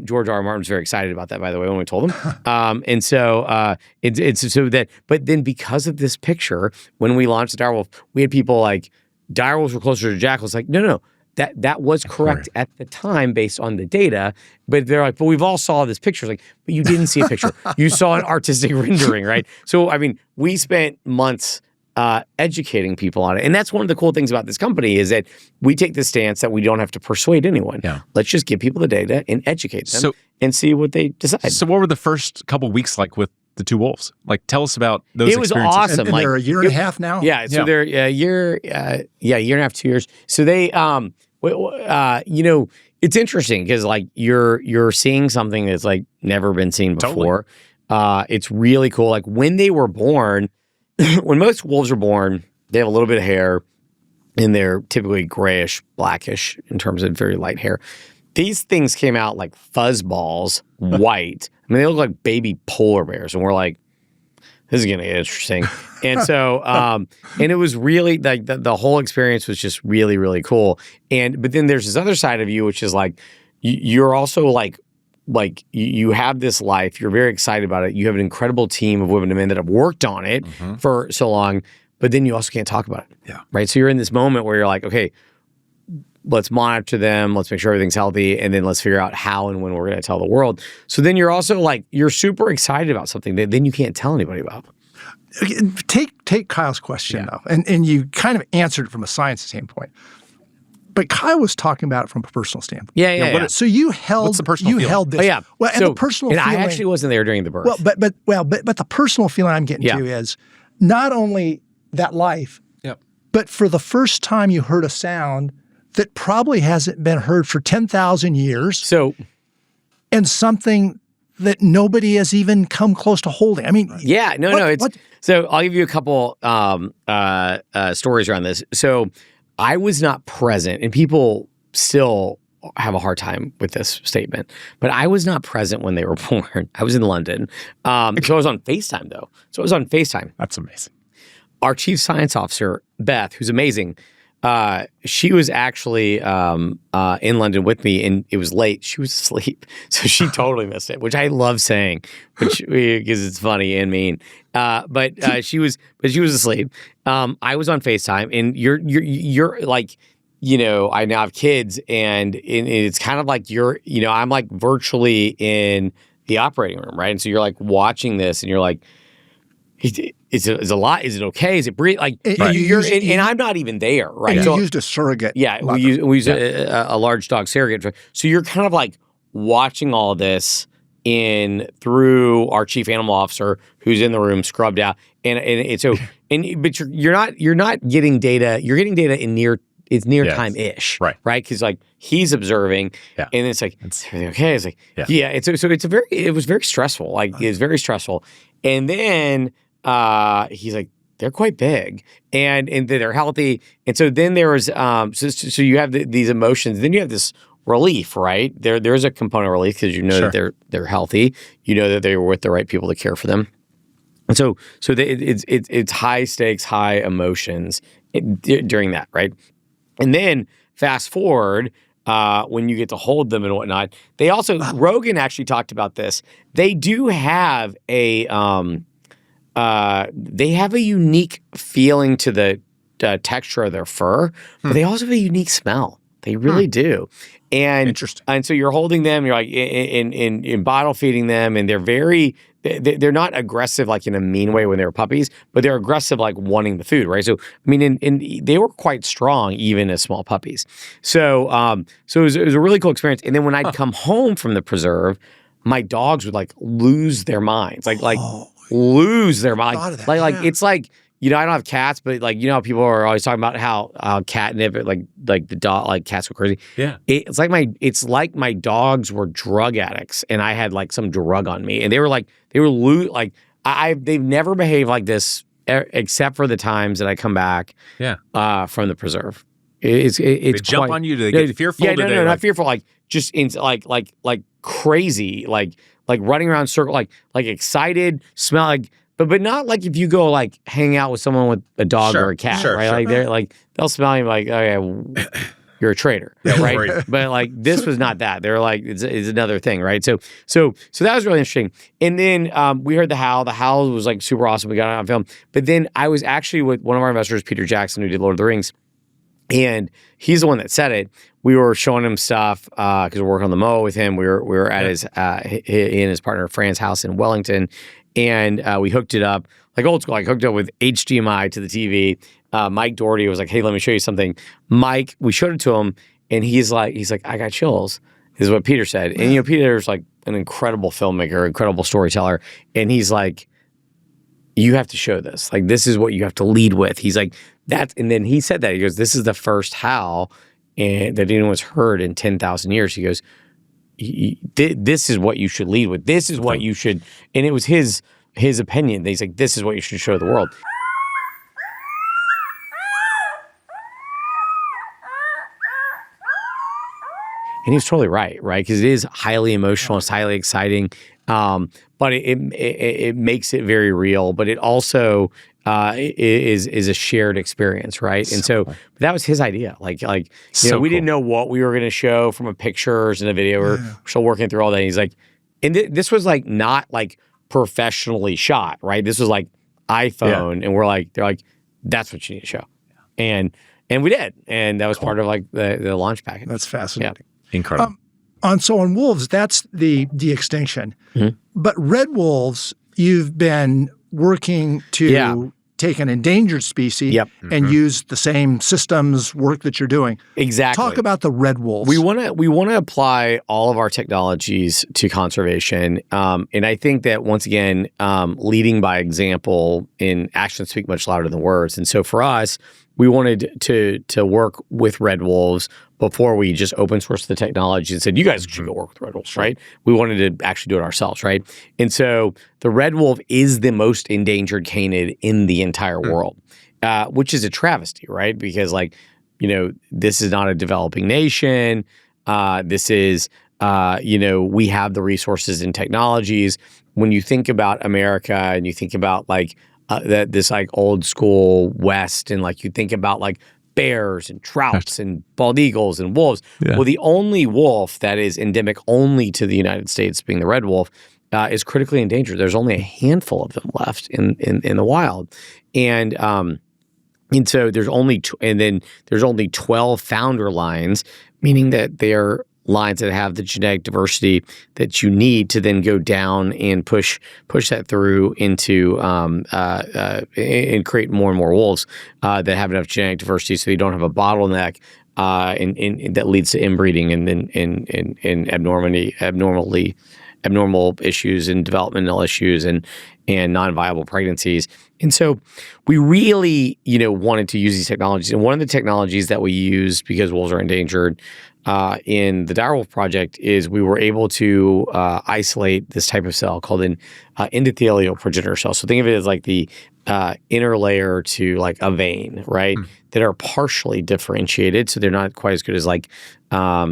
George R. R. Martin's very excited about that, by the way, when we told him. And so it's so that, but then because of this picture, when we launched the dire wolf, we had people like, dire wolves were closer to jackals. Like, no. That was correct at the time based on the data, but they're like, but we've all saw this picture. Like, but you didn't see a picture. You saw an artistic rendering, right? So, I mean, we spent months educating people on it. And that's one of the cool things about this company is that we take the stance that we don't have to persuade anyone. Yeah. Let's just give people the data and educate them and see what they decide. So what were the first couple of weeks like with the 2 wolves? Like, tell us about those experiences. It was awesome. And they're a year and a half now? Yeah. So they're a year and a half, 2 years. So they, it's interesting because like you're seeing something that's like never been seen before. Totally. It's really cool. Like when they were born, when most wolves are born, they have a little bit of hair and they're typically grayish, blackish in terms of very light hair. These things came out like fuzzballs, white. I mean, they look like baby polar bears. And we're like, this is going to get interesting. And so, and it was really like the whole experience was just really, really cool. But then there's this other side of you, which is like, you're also like you have this life, you're very excited about it. You have an incredible team of women and men that have worked on it for so long, but then you also can't talk about it. Yeah. Right. So you're in this moment where you're like, okay, let's monitor them. Let's make sure everything's healthy. And then let's figure out how and when we're going to tell the world. So then you're also like, you're super excited about something that then you can't tell anybody about. Take Kyle's question though. And you kind of answered it from a science standpoint. But Kyle was talking about it from a personal standpoint. Yeah. So you held, what's the personal feeling? Held this. Oh, yeah. Well, and the personal feeling. I actually wasn't there during the birth. Well, but the personal feeling I'm getting to is not only that life, but for the first time you heard a sound that probably hasn't been heard for 10,000 years. So, and something that nobody has even come close to holding. I mean, so I'll give you a couple stories around this. So I was not present, and people still have a hard time with this statement, but I was not present when they were born. I was in London. So I was on FaceTime, though. That's amazing. Our chief science officer, Beth, who's amazing, she was actually in London with me, and it was late. She was asleep, so she totally missed it, which I love saying, because it's funny and mean. But she was asleep. I was on FaceTime, and you're like, I now have kids, and it's kind of like I'm like virtually in the operating room, right? And so you're like watching this, and you're like, is it a lot? Is it okay? Is it breathe? Like and I'm not even there, right? And you used a surrogate. Yeah, we use a large dog surrogate. So you're kind of like watching all of this through our chief animal officer, who's in the room, scrubbed out, but you're not getting data. You're getting data in near time-ish, right? Because like he's observing, and it's like everything okay. It's like it was very stressful. Like it's very stressful, and then he's like, they're quite big and they're healthy, and so then there was so you have these emotions, then you have this relief, right? There's a component of relief because that they're healthy, that they were with the right people to care for them. And so it's high stakes, high emotions during that, right? And then fast forward, when you get to hold them and whatnot, they also, Rogan actually talked about this. They do have they have a unique feeling to the texture of their fur, but they also have a unique smell They really do. And Interesting. And so you're holding them, you're like in bottle feeding them, and they're not aggressive like in a mean way when they were puppies, but they're aggressive like wanting the food, right? So I mean, they were quite strong even as small puppies. So so it was a really cool experience. And then when I'd come home from the preserve, my dogs would like lose their minds, lose their mind. thought of that, Like yeah. it's like, you know, I don't have cats, but like, you know, people are always talking about how catnip, like the dog, like cats go crazy. Yeah. It's like my dogs were drug addicts, and I had like some drug on me, and they've never behaved like this except for the times that I come back. Yeah. From the preserve. It's They jump on you. Do they get fearful? Yeah, Do no, they, not like- fearful. Like just like crazy, like running around in circle, like excited, smell like. But not like if you go like hang out with someone with a dog Sure, or a cat, sure, right? sure. Like they're like they'll smell you like, oh yeah, you're a traitor, right? right. But like this was not that. They're like it's another thing, right? So that was really interesting. And then we heard the howl. The howl was like super awesome. We got it on film. But then I was actually with one of our investors, Peter Jackson, who did Lord of the Rings, and he's the one that said it. We were showing him stuff because we're working on the Mo with him. We were at his he and his partner Fran's house in Wellington. And we hooked it up, like old school, like hooked up with HDMI to the TV. Mike Doherty was like, hey, let me show you something. Mike, we showed it to him, and he's like, I got chills, is what Peter said. And, you know, Peter's like an incredible filmmaker, incredible storyteller. And he's like, you have to show this. Like, this is what you have to lead with. He's like, and then he said that. He goes, this is the first howl that anyone's heard in 10,000 years. He goes, this is what you should lead with. This is what you should, and it was his opinion. He's like, this is what you should show the world. And he was totally right? Because it is highly emotional, it's highly exciting, but it makes it very real. But it also is a shared experience, right? And so that was his idea. Like you know, we didn't know what we were going to show from a pictures and a video. We're still working through all that. And he's like, and this was like not like professionally shot, right? This was like iPhone, and they're like, that's what you need to show, and we did, and that was part of like the launch package. That's fascinating. Yeah. Incredible. On wolves, that's the de-extinction. Mm-hmm. But red wolves, you've been working to take an endangered species and use the same systems work that you're doing. Exactly. Talk about the red wolves. We want to apply all of our technologies to conservation, and I think that once again, leading by example and actions speak much louder than words. And so for us, we wanted to work with red wolves before we just open sourced the technology and said, you guys should go work with red wolves, right? We wanted to actually do it ourselves, right? And so the red wolf is the most endangered canid in the entire world, which is a travesty, right? Because like, you know, this is not a developing nation. This is, you know, we have the resources and technologies. When you think about America and you think about like this like old school West, and like you think about like bears and trouts and bald eagles and wolves. Yeah. Well, the only wolf that is endemic only to the United States, being the red wolf, is critically endangered. There's only a handful of them left in the wild, and so there's only there's only 12 founder lines, meaning that they're lines that have the genetic diversity that you need to then go down and push that through into and create more and more wolves that have enough genetic diversity, so you don't have a bottleneck and that leads to inbreeding and abnormal issues and developmental issues and non-viable pregnancies. And so we really, you know, wanted to use these technologies. And one of the technologies that we used, because wolves are endangered, in the direwolf project, is we were able to isolate this type of cell called an endothelial progenitor cell. So think of it as like the inner layer to like a vein, right? That are partially differentiated, so they're not quite as good as like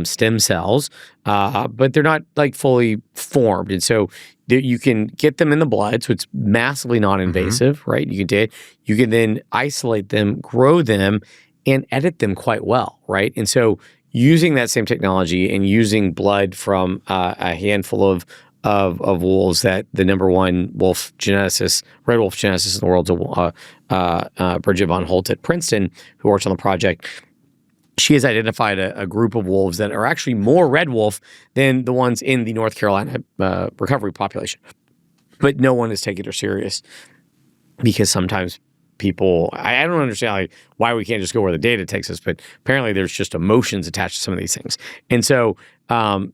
stem cells, but they're not like fully formed. And so you can get them in the blood, so it's massively non-invasive, right? You can then isolate them, grow them, and edit them quite well, right? And so using that same technology and using blood from a handful of wolves that the number one wolf geneticist, red wolf geneticist in the world, Bridget von Holt at Princeton, who works on the project, she has identified a group of wolves that are actually more red wolf than the ones in the North Carolina recovery population. But no one is taking her serious because sometimes people, I don't understand like why we can't just go where the data takes us, but apparently there's just emotions attached to some of these things. And so so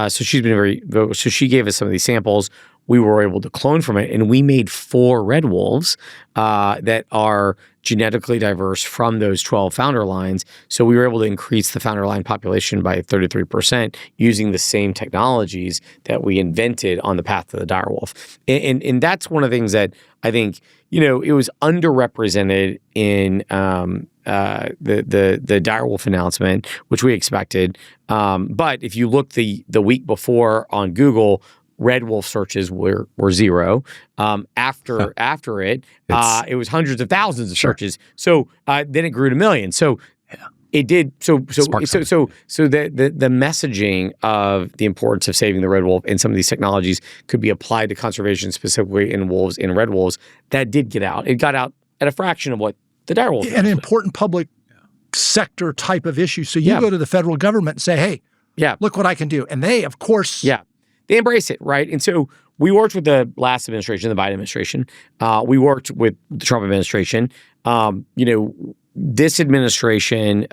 she's been so she gave us some of these samples. We were able to clone from it, and we made 4 red wolves that are genetically diverse from those 12 founder lines. So we were able to increase the founder line population by 33% using the same technologies that we invented on the path to the direwolf. And that's one of the things that I think, it was underrepresented in the direwolf announcement, which we expected. But if you look the week before on Google, red wolf searches were 0. After it, it was hundreds of thousands of searches. So then it grew to millions. So it did. So the messaging of the importance of saving the red wolf and some of these technologies could be applied to conservation, specifically in wolves, in red wolves. That did get out. It got out at a fraction of what the direwolf. An important public sector type of issue. So you go to the federal government and say, "Hey, look what I can do," and they, of course, they embrace it, right? And so we worked with the last administration, the Biden administration. We worked with the Trump administration. This administration,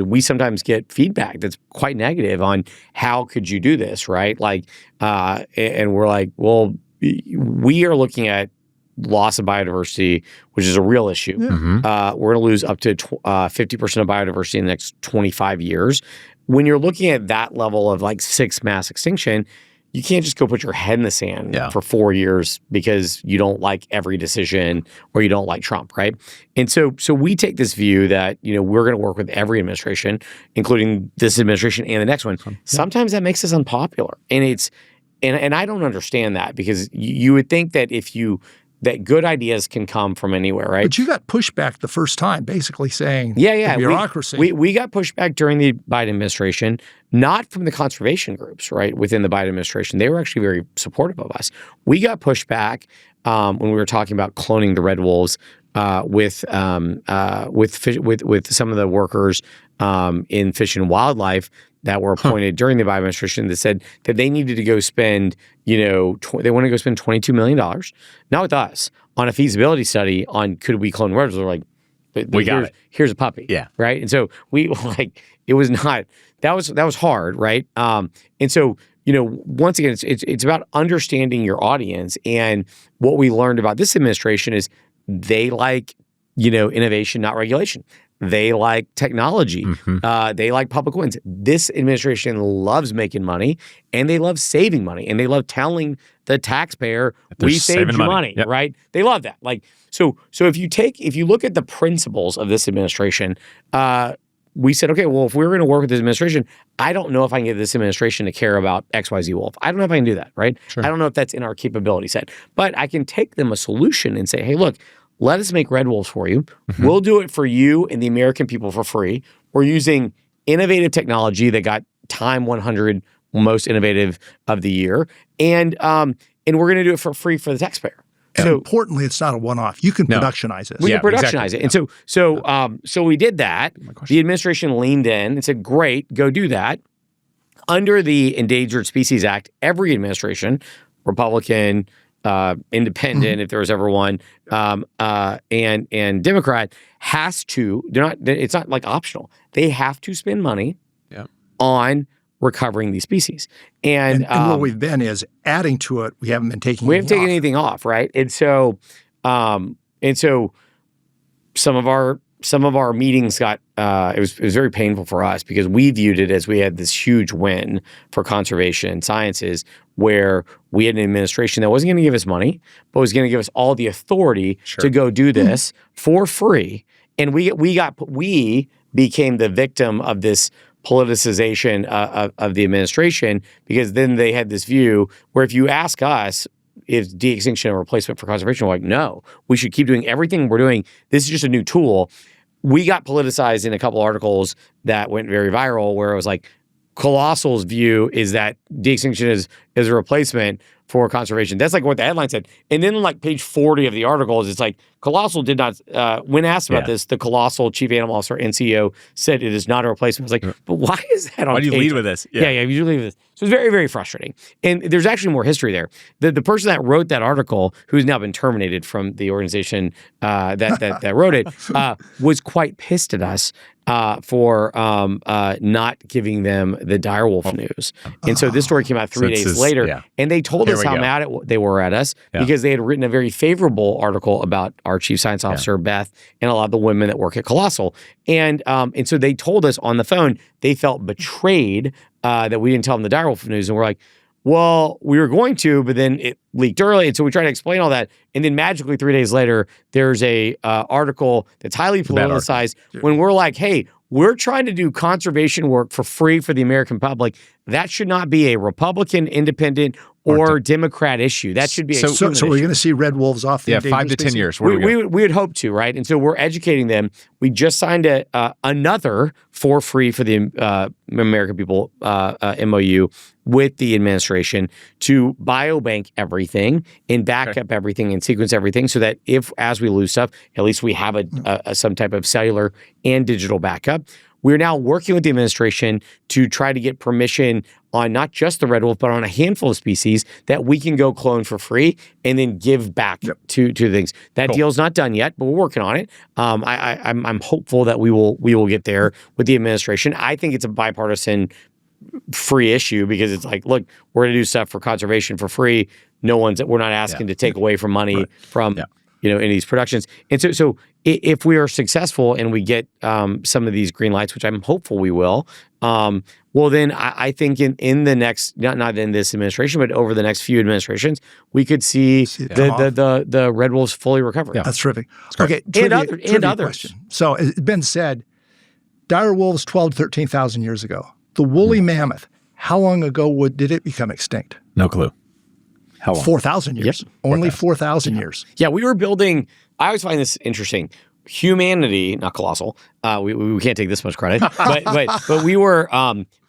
we sometimes get feedback that's quite negative on how could you do this, right? Like, and we're like, well, we are looking at loss of biodiversity, which is a real issue. We're going to lose up to 50% of biodiversity in the next 25 years. When you're looking at that level of like 6 mass extinction, you can't just go put your head in the sand for 4 years because you don't like every decision or you don't like Trump, right? And so we take this view that, we're going to work with every administration, including this administration and the next one. Sometimes that makes us unpopular. And and I don't understand that because you would think that that good ideas can come from anywhere, right? But you got pushback the first time, basically saying the bureaucracy. We got pushback during the Biden administration, not from the conservation groups, right, within the Biden administration. They were actually very supportive of us. We got pushback when we were talking about cloning the red wolves with some of the workers in Fish and Wildlife that were appointed during the Biden administration that said that they needed to go spend, they want to go spend $22 million, not with us, on a feasibility study on could we clone red wolves. They're like, we got it. Here's a puppy. Yeah. Right. And so it was not, that was hard. Right. And so, once again, it's about understanding your audience. And what we learned about this administration is they like, innovation, not regulation. They like technology. They like public wins. This administration loves making money, and they love saving money, and they love telling the taxpayer we saved you money, right? They love that. So if you look at the principles of this administration, we said, okay, well, if we're going to work with this administration, I don't know if I can get this administration to care about XYZ wolf. I don't know if I can do that, right? Sure. I don't know if that's in our capability set, but I can take them a solution and say, hey, look, let us make red wolves for you. We'll do it for you and the American people for free. We're using innovative technology that got Time 100 most innovative of the year, and we're going to do it for free for the taxpayer. And importantly, it's not a one-off. You can productionize it. We can productionize it. And so we did that. The administration leaned in and said, great, go do that. Under the Endangered Species Act, every administration, Republican, independent, if there was ever one, and Democrat has to, it's not like optional. They have to spend money on recovering these species. And what we've been is adding to it. We haven't been taking anything off, right? And so some of our meetings got it was very painful for us because we viewed it as we had this huge win for conservation and sciences where we had an administration that wasn't going to give us money, but was going to give us all the authority to go do this for free. And we became the victim of this politicization of the administration because then they had this view where if you ask us, is de-extinction a replacement for conservation? We're like, no, we should keep doing everything we're doing. This is just a new tool. We got politicized in a couple articles that went very viral where it was like, Colossal's view is that de-extinction is is a replacement for conservation. That's like what the headline said. And then like page 40 of the article is it's like Colossal did not, when asked about this, the Colossal chief animal officer and CEO said it is not a replacement. I was like, but why is that on Why do you page? lead with this? Yeah, you lead with this. So it's very, very frustrating. And there's actually more history there. The person that wrote that article, who's now been terminated from the organization that wrote it, was quite pissed at us for not giving them the direwolf news. And so this story came out 3 days later, and they told us how mad they were at us because they had written a very favorable article about our chief science officer, Beth, and a lot of the women that work at Colossal. And so they told us on the phone they felt betrayed that we didn't tell them the direwolf news. And we're like, well, we were going to, but then it leaked early. And so we tried to explain all that. And then magically 3 days later, there's a article that's highly politicized when we're like, hey, we're trying to do conservation work for free for the American public. That should not be a Republican, independent, or Democrat issue. That should be a human So we're going to see red wolves off the endangered 5 to 10 species? years. We would hope to, right? And so we're educating them. We just signed another for free for the American people MOU with the administration to biobank everything and back up everything and sequence everything so that as we lose stuff, at least we have some type of cellular and digital backup. We're now working with the administration to try to get permission on not just the red wolf, but on a handful of species that we can go clone for free and then give back to things. That deal's not done yet, but we're working on it. I'm hopeful that we will get there with the administration. I think it's a bipartisan free issue because it's like, look, we're going to do stuff for conservation for free. We're not asking to take away from money from any of these productions. And so if we are successful and we get some of these green lights, which I'm hopeful we will, well, then I think in the next, not in this administration, but over the next few administrations, we could see the red wolves fully recover. Yeah. That's terrific. Okay, and others. Question. So it's been said, dire wolves 12 to 13,000 years ago. The woolly mammoth, how long ago did it become extinct? No clue. How long? 4,000 years. Yep. Only 4,000 years. Yeah, we were building, I always find this interesting. Humanity, not Colossal, we can't take this much credit, but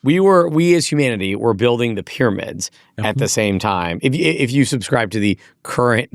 we as humanity were building the pyramids at the same time. If you subscribe to the current,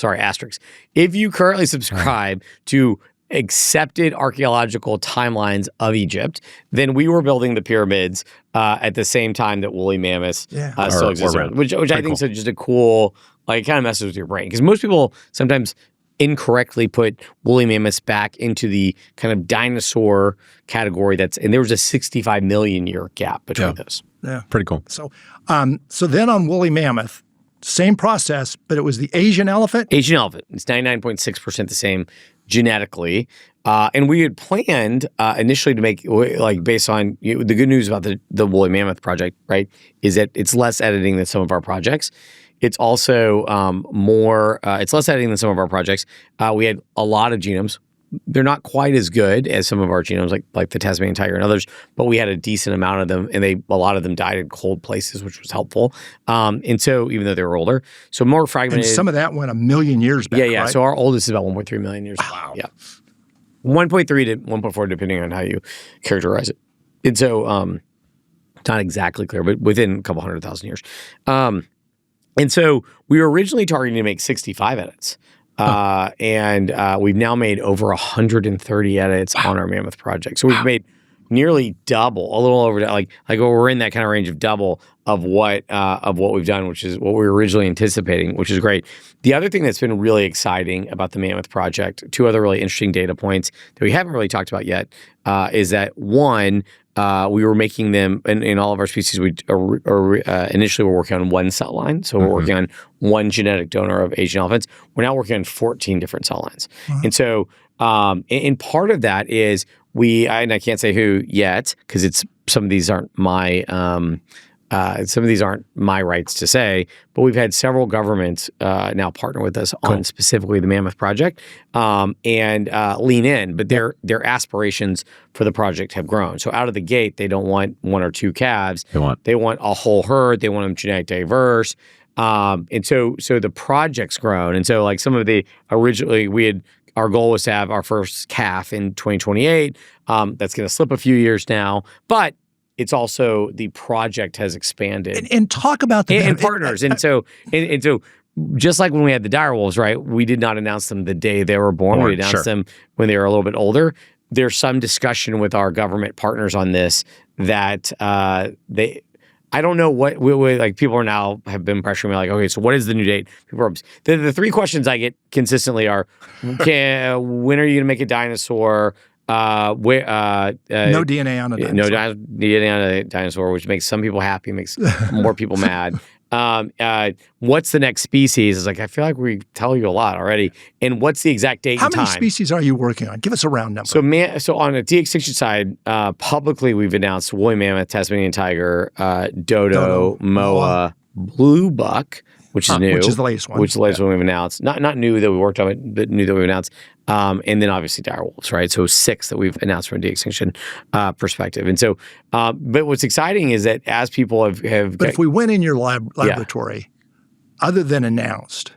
asterisk, if you currently subscribe to accepted archaeological timelines of Egypt, then we were building the pyramids at the same time that woolly mammoths still existed, which I think is just a cool, like, it kind of messes with your brain because most people sometimes incorrectly put woolly mammoths back into the kind of dinosaur category and there was a 65 million year gap between those. Yeah. Pretty cool. So then on woolly mammoth, same process, but it was the Asian elephant? Asian elephant. It's 99.6% the same genetically. And we had planned initially to make, like, based on the good news about the woolly mammoth project, right, is that it's less editing than some of our projects. It's also it's less editing than some of our projects. We had a lot of genomes. They're not quite as good as some of our genomes, like the Tasmanian tiger and others, but we had a decent amount of them, and a lot of them died in cold places, which was helpful. And so, even though they were older, so more fragmented. And some of that went 1 million years back. Yeah. Right? So our oldest is about 1.3 million years. Wow. Yeah, 1.3 to 1.4, depending on how you characterize it. And so, not exactly clear, but within a couple 100,000 years. And so we were originally targeting to make 65 edits. And we've now made over 130 edits on our Mammoth project. So we've made nearly double, a little over, like we're in that kind of range of double of what we've done, which is what we were originally anticipating, which is great. The other thing that's been really exciting about the Mammoth project, 2 other really interesting data points that we haven't really talked about yet, is that one, we were making them in all of our species. We initially were working on 1 cell line, so we're working on 1 genetic donor of Asian elephants. We're now working on 14 different cell lines, and so and part of that is and I can't say who yet because some of these aren't my rights to say, but we've had several governments now partner with us on specifically the Mammoth project and lean in, but their aspirations for the project have grown. So out of the gate, they don't want 1 or 2 calves. They want a whole herd. They want them genetic diverse. And so the project's grown. And so, like, some of the originally our goal was to have our first calf in 2028. That's going to slip a few years now, but it's also the project has expanded. And talk about the and partners. And so just like when we had the direwolves, right? We did not announce them the day they were born. We announced them when they were a little bit older. There's some discussion with our government partners on this that I don't know what like people are now have been pressuring me like, okay, so what is the new date? People are, the three questions I get consistently are, when are you going to make a dinosaur? No DNA on a dinosaur. No DNA on a dinosaur, which makes some people happy, makes more people mad. What's the next species? It's like, I feel like we tell you a lot already. And what's the exact date and time? How many species are you working on? Give us a round number. So on the de-extinction side, publicly we've announced woolly mammoth, Tasmanian tiger, dodo, moa, blue buck, which is new. Which is the latest one. Which is the latest one we've announced. Not new that we worked on it, but new that we've announced. And then obviously direwolves, right? So 6 that we've announced from a de-extinction perspective. And so, but what's exciting is that as people have But if we went in your laboratory, other than announced,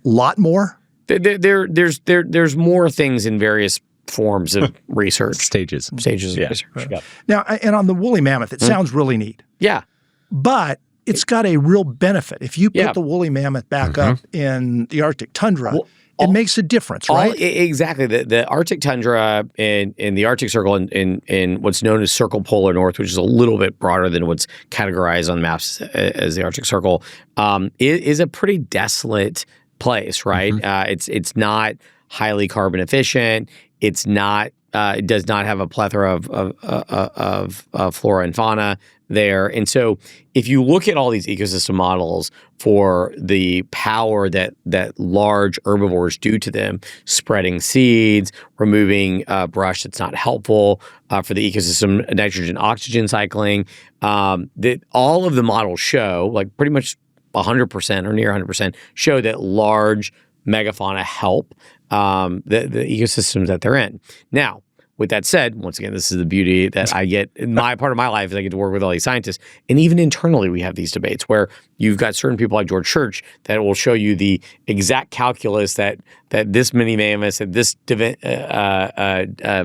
a lot more? There's more things in various forms of research. Stages of research. Right. Yeah. Now, and on the woolly mammoth, it sounds really neat. Yeah. But it's got a real benefit. If you put the woolly mammoth back up in the Arctic tundra, it makes a difference, right? Exactly. The Arctic tundra in the Arctic Circle in what's known as Circle Polar North, which is a little bit broader than what's categorized on maps as the Arctic Circle, is a pretty desolate place, right? It's not highly carbon efficient. It's not. It does not have a plethora of flora and fauna there. And so if you look at all these ecosystem models for the power that large herbivores do to them, spreading seeds, removing brush that's not helpful for the ecosystem, nitrogen, oxygen cycling, that all of the models show, like pretty much 100% or near 100%, show that large megafauna help the ecosystems that they're in. Now, with that said, once again, this is the beauty that I get in my part of my life is I get to work with all these scientists. And even internally, we have these debates where you've got certain people like George Church that will show you the exact calculus that this many mammoths at this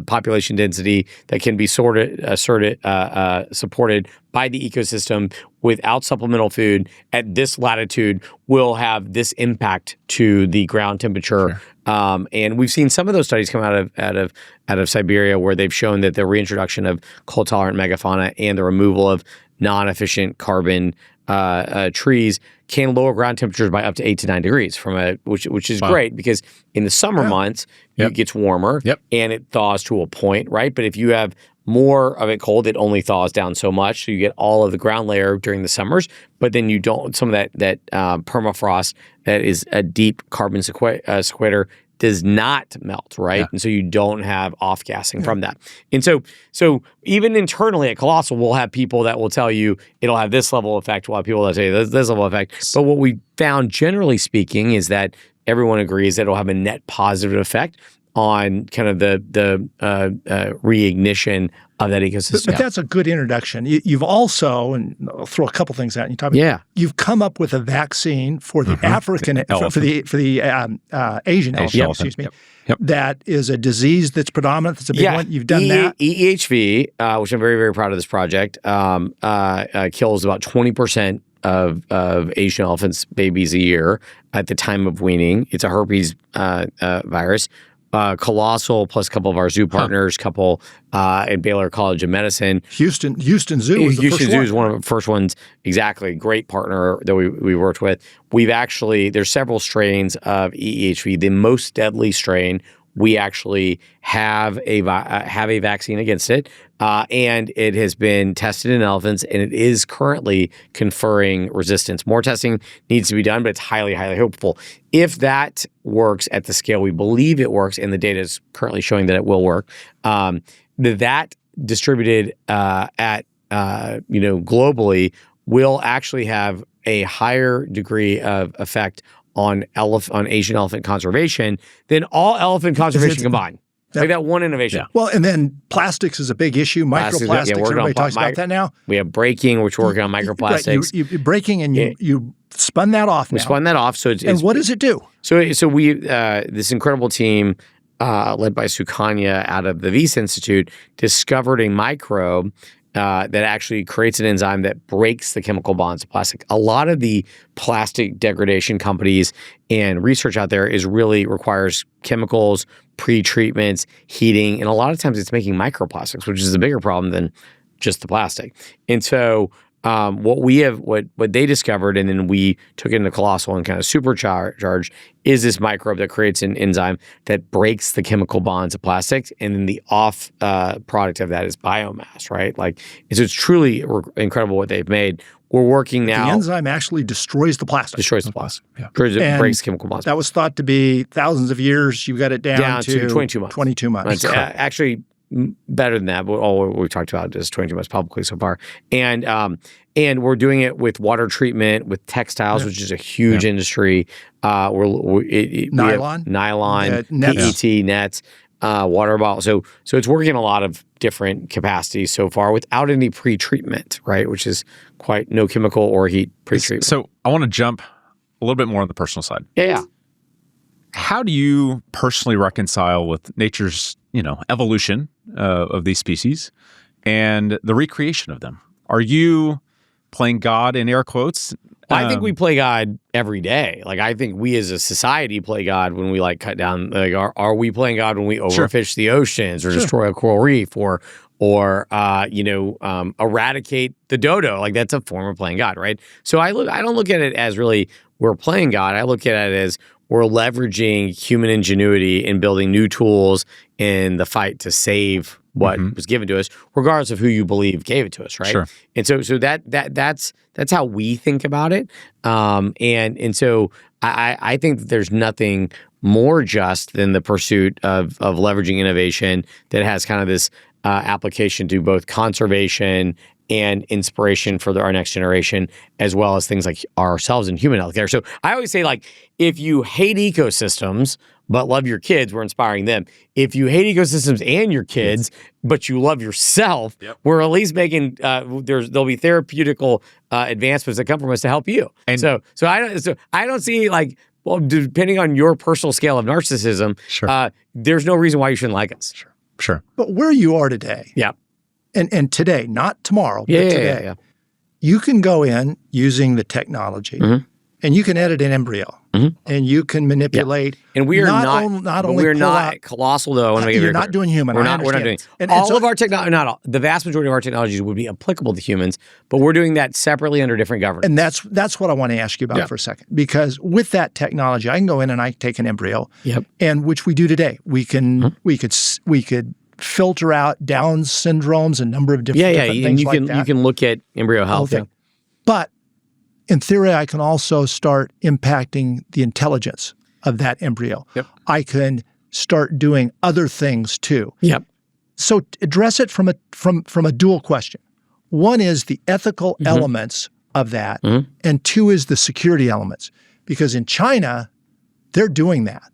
population density that can be supported by the ecosystem without supplemental food at this latitude will have this impact to the ground temperature. Sure. And we've seen some of those studies come out of Siberia where they've shown that the reintroduction of cold-tolerant megafauna and the removal of non-efficient carbon trees can lower ground temperatures by up to 8 to 9 degrees which is great because in the summer months it gets warmer and it thaws to a point, right? But if you have more of it cold, it only thaws down so much. So you get all of the ground layer during the summers, but then you don't, some of that permafrost that is a deep carbon sequester does not melt, right? Yeah. And so you don't have off-gassing from that. And so even internally at Colossal, we'll have people that will tell you it'll have this level of effect, while people that say this level of effect. But what we found, generally speaking, is that everyone agrees that it'll have a net positive effect on kind of the reignition of that ecosystem. But that's a good introduction. You've also, and I'll throw a couple things out. You've come up with a vaccine for the African for the Asian elephant, excuse me. Yep. That is a disease that's predominant. That's a big one. You've done that. EHV, which I'm very, very proud of this project, kills about 20% of Asian elephants' babies a year at the time of weaning. It's a herpes virus. Colossal plus a couple of our zoo partners, at Baylor College of Medicine. Houston Zoo was the first one. Houston Zoo is one of the first ones. Exactly. Great partner that we worked with. There's several strains of EHV. The most deadly strain, we actually have a vaccine against it, and it has been tested in elephants, and it is currently conferring resistance. More testing needs to be done, but it's highly, highly hopeful. If that works at the scale we believe it works, and the data is currently showing that it will work, that distributed globally will actually have a higher degree of effect on Asian elephant conservation than all elephant conservation combined. Like that one innovation. Yeah. Well, and then plastics is a big issue. Microplastics, everybody talks about that now. We have braking, which we're working on microplastics. You're braking, and you spun that off now. We spun that off. And what does it do? So we this incredible team led by Sukanya out of the Wyss Institute discovered a microbe that actually creates an enzyme that breaks the chemical bonds of plastic. A lot of the plastic degradation companies and research out there really requires chemicals, pre-treatments, heating, and a lot of times it's making microplastics, which is a bigger problem than just the plastic. And so what they discovered, and then we took it into Colossal and kind of supercharged, is this microbe that creates an enzyme that breaks the chemical bonds of plastics, and then the off product of that is biomass, right? Like, so it's truly incredible what they've made. We're working now. The enzyme actually destroys the plastic. Destroys the plastic. Yeah. It breaks chemical bonds. That was thought to be thousands of years. You got it down to 22 months. 22 months. Actually, better than that. All we've talked about is 22 months publicly so far. And we're doing it with water treatment, with textiles, which is a huge industry. Nylon, nets. PET, nets, water bottles. So it's working in a lot of different capacities so far without any pre-treatment, right? Which is quite no chemical or heat pre-treatment. So I want to jump a little bit more on the personal side. Yeah. How do you personally reconcile with nature's, evolution of these species and the recreation of them? Are you playing God in air quotes? I think we play God every day. Like, I think we as a society play God when we cut down. Like, are we playing God when we overfish the oceans or destroy a coral reef or eradicate the dodo? Like, that's a form of playing God, right? So I don't look at it as really we're playing God. I look at it as we're leveraging human ingenuity and building new tools in the fight to save what was given to us, regardless of who you believe gave it to us, right? Sure. And so that's how we think about it. And so I think that there's nothing more just than the pursuit of leveraging innovation that has kind of this application to both conservation and inspiration for our next generation, as well as things like ourselves and human healthcare. So I always say, if you hate ecosystems but love your kids, we're inspiring them. If you hate ecosystems and your kids, but you love yourself, we're at least making there'll be therapeutical advancements that come from us to help you. And so I don't see depending on your personal scale of narcissism, there's no reason why you shouldn't like us. Sure. But where you are today, and today, not tomorrow, but today, you can go in using the technology, and you can edit an embryo, and you can manipulate. And we are not Colossal, though. You're not doing human. We're not doing. Of our technology, not all. The vast majority of our technologies would be applicable to humans, but we're doing that separately under different governance. And that's what I want to ask you about for a second, because with that technology, I can go in and I take an embryo, and which we do today. We could filter out Down syndromes, a number of different things like that. You can look at embryo health. But in theory, I can also start impacting the intelligence of that embryo. I can start doing other things too. So address it from a dual question. One is the ethical elements of that, and two is the security elements. Because in China, they're doing that.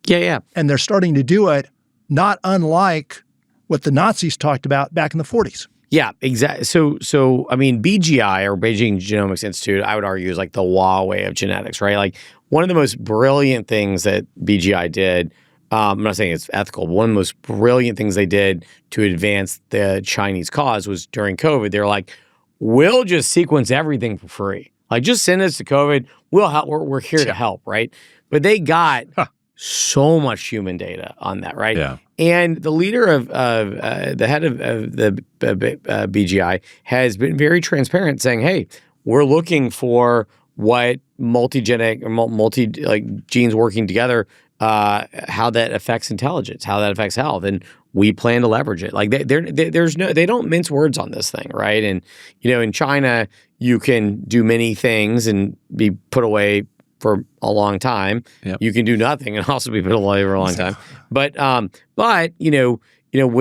And they're starting to do it not unlike what the Nazis talked about back in the 40s. Yeah, exactly. So I mean, BGI, or Beijing Genomics Institute, I would argue is like the Huawei of genetics, right? Like, one of the most brilliant things that BGI did, I'm not saying it's ethical, but one of the most brilliant things they did to advance the Chinese cause was during COVID. They're like, we'll just sequence everything for free. Like, just send us to COVID. We'll help. We're here to help, right? But they got so much human data on that, right? And the leader of the head of the BGI has been very transparent, saying, "Hey, we're looking for what multi-genetic or genes working together, how that affects intelligence, how that affects health, and we plan to leverage it." Like, they don't mince words on this thing, right? And in China, you can do many things and be put away for a long time. You can do nothing and also be put away for a long time. But what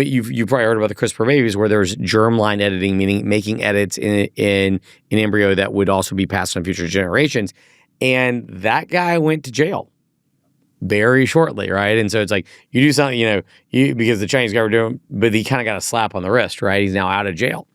you've probably heard about the CRISPR babies, where there's germline editing, meaning making edits in an embryo that would also be passed on future generations. And that guy went to jail very shortly, right? And so it's like, you do something, because the Chinese guy were doing, but he kind of got a slap on the wrist, right? He's now out of jail.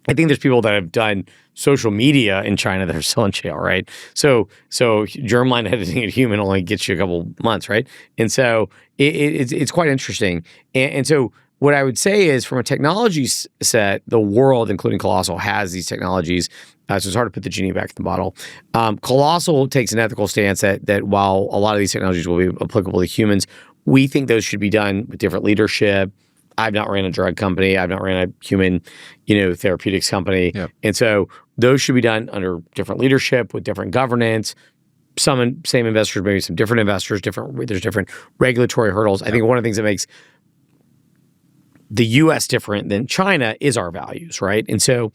I think there's people that have done social media in China that are still in jail, right? So germline editing a human only gets you a couple months, right? And so it's quite interesting. And so what I would say is, from a technology set, the world, including Colossal, has these technologies. So it's hard to put the genie back in the bottle. Colossal takes an ethical stance that while a lot of these technologies will be applicable to humans, we think those should be done with different leadership. I've not ran a drug company. I've not ran a human, therapeutics company. Yep. And so those should be done under different leadership with different governance. Some same investors, maybe some different investors, there's different regulatory hurdles. I think one of the things that makes the U.S. different than China is our values, right? And so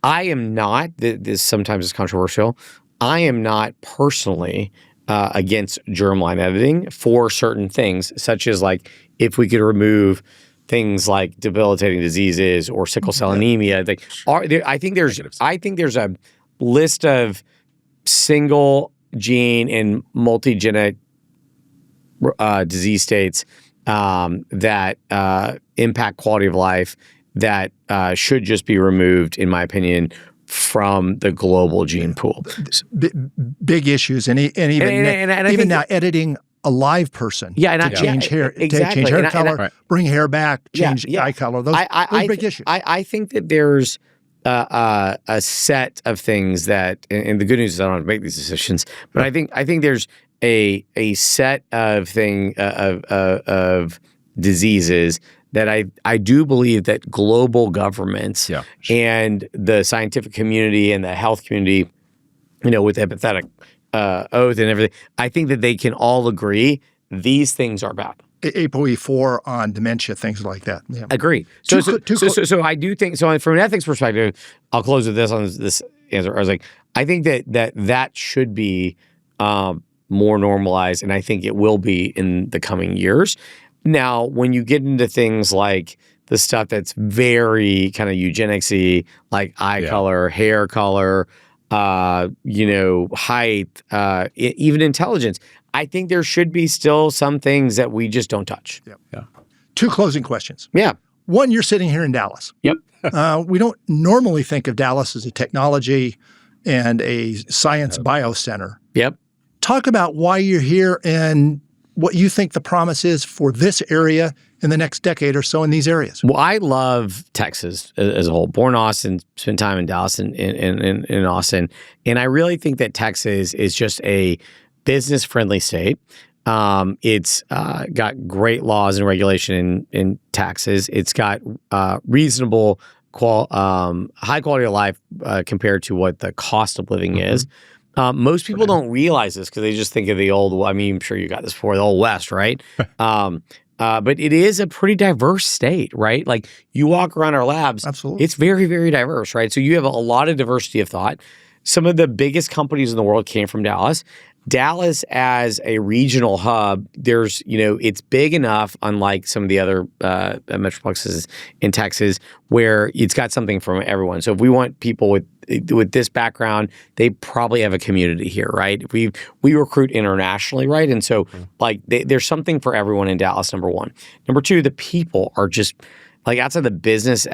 I am not, this sometimes is controversial, I am not personally against germline editing for certain things, such as like if we could remove things like debilitating diseases or sickle cell anemia. I think there's a list of single gene and multi-genetic disease states that impact quality of life that should just be removed, in my opinion, from the global gene pool. Big issues, and even now editing a live person to change hair, exactly. change hair color, bring hair back, change eye color. Those big issues. I think that there's a set of things that, and the good news is I don't have to make these decisions, but I think there's a set of of diseases that I do believe that global governments and the scientific community and the health community, with empathetic oath and everything, I think that they can all agree these things are bad. ApoE4 on dementia, things like that. Yeah. Agree. So I do think, so from an ethics perspective, I'll close with this on this answer. I was like, I think that should be more normalized, and I think it will be in the coming years. Now, when you get into things like the stuff that's very kind of eugenics-y, like eye color, hair color, height, even intelligence, I think there should be still some things that we just don't touch. Yeah. Two closing questions. Yeah. One, you're sitting here in Dallas. Yep. We don't normally think of Dallas as a technology and a science biocenter. Yep. Talk about why you're here and what you think the promise is for this area in the next decade or so in these areas. Well, I love Texas as a whole. Born in Austin, spent time in Dallas and in Austin. And I really think that Texas is just a business-friendly state. It's got great laws and regulation in taxes. It's got reasonable, high quality of life compared to what the cost of living is. Most people don't realize this because they just think of the old, I'm sure you got this before, the old West, right? But it is a pretty diverse state, right? Like you walk around our labs, absolutely, it's very, very diverse, right? So you have a lot of diversity of thought. Some of the biggest companies in the world came from Dallas. Dallas as a regional hub, there's, it's big enough, unlike some of the other metroplexes in Texas, where it's got something from everyone. So if we want people with this background, they probably have a community here, right? We recruit internationally, right? And so there's something for everyone in Dallas, number one. Number two, the people are just, outside the business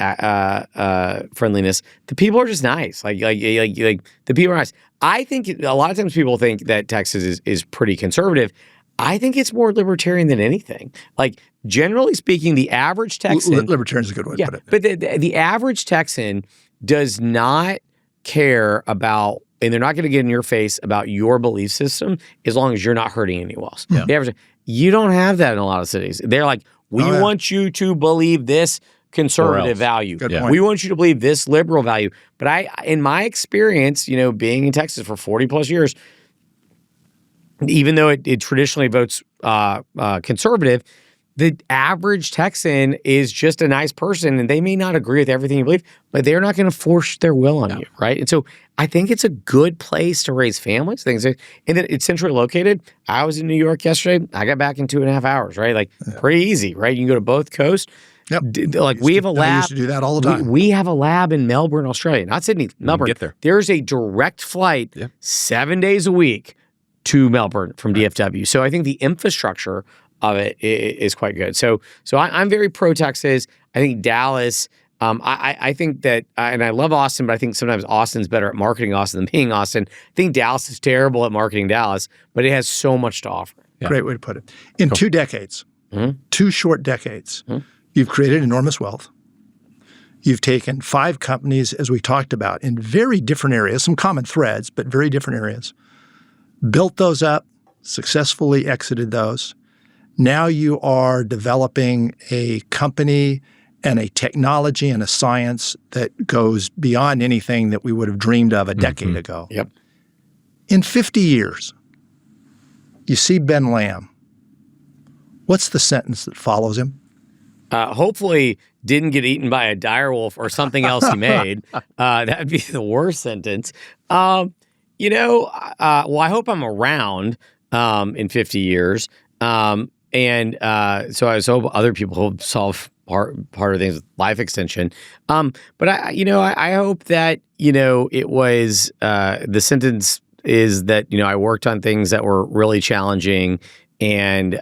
friendliness, the people are just nice. Like the people are nice. I think a lot of times people think that Texas is pretty conservative. I think it's more libertarian than anything. Like generally speaking, the average Texan, libertarian is a good way to put it. But the average Texan does not care about, and they're not going to get in your face about your belief system as long as you're not hurting anyone else. Yeah. The average, you don't have that in a lot of cities. They're like, we want you to believe this conservative value. We want you to believe this liberal value. But in my experience, being in Texas for 40 plus years, even though it traditionally votes conservative, the average Texan is just a nice person, and they may not agree with everything you believe, but they're not going to force their will on you, right? And so I think it's a good place to raise families. And then it's centrally located. I was in New York yesterday. I got back in 2.5 hours, right? Pretty easy, right? You can go to both coasts. Yep. We have a lab. I used to do that all the time. We have a lab in Melbourne, Australia, not Sydney, Melbourne. Get there. There's a direct flight 7 days a week to Melbourne from DFW. So I think the infrastructure of it is quite good. So I'm very pro Texas. I think Dallas. I think that, and I love Austin, but I think sometimes Austin's better at marketing Austin than being Austin. I think Dallas is terrible at marketing Dallas, but it has so much to offer. Yeah. Great way to put it. In 2 decades, 2 short decades, You've created enormous wealth. You've taken 5 companies, as we talked about, in very different areas, some common threads, but very different areas. Built those up, successfully exited those. Now you are developing a company and a technology and a science that goes beyond anything that we would have dreamed of a decade ago. Yep. In 50 years, you see Ben Lamm. What's the sentence that follows him? Hopefully didn't get eaten by a dire wolf or something else he made. That'd be the worst sentence. Well, I hope I'm around in 50 years. So I hope other people will solve part of things with life extension. But I hope that, it was, the sentence is that, I worked on things that were really challenging and,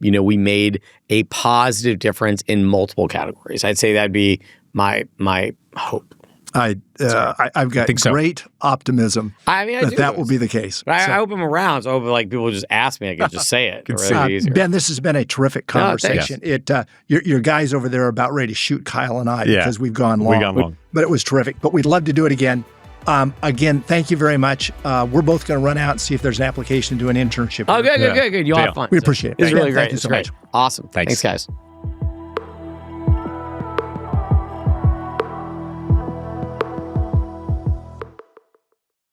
we made a positive difference in multiple categories. I'd say that'd be my hope. I've got great optimism that will be the case. But I hope I'm around, so I hope people just ask me. I can just say it. Really Ben, this has been a terrific conversation. Your guys over there are about ready to shoot Kyle and I because we've gone long. But it was terrific. But we'd love to do it again. Again, thank you very much. We're both going to run out and see if there's an application to do an internship. Oh, good. You'll have fun. We appreciate it. It's really great. Thank you so much. Awesome. Thanks, guys.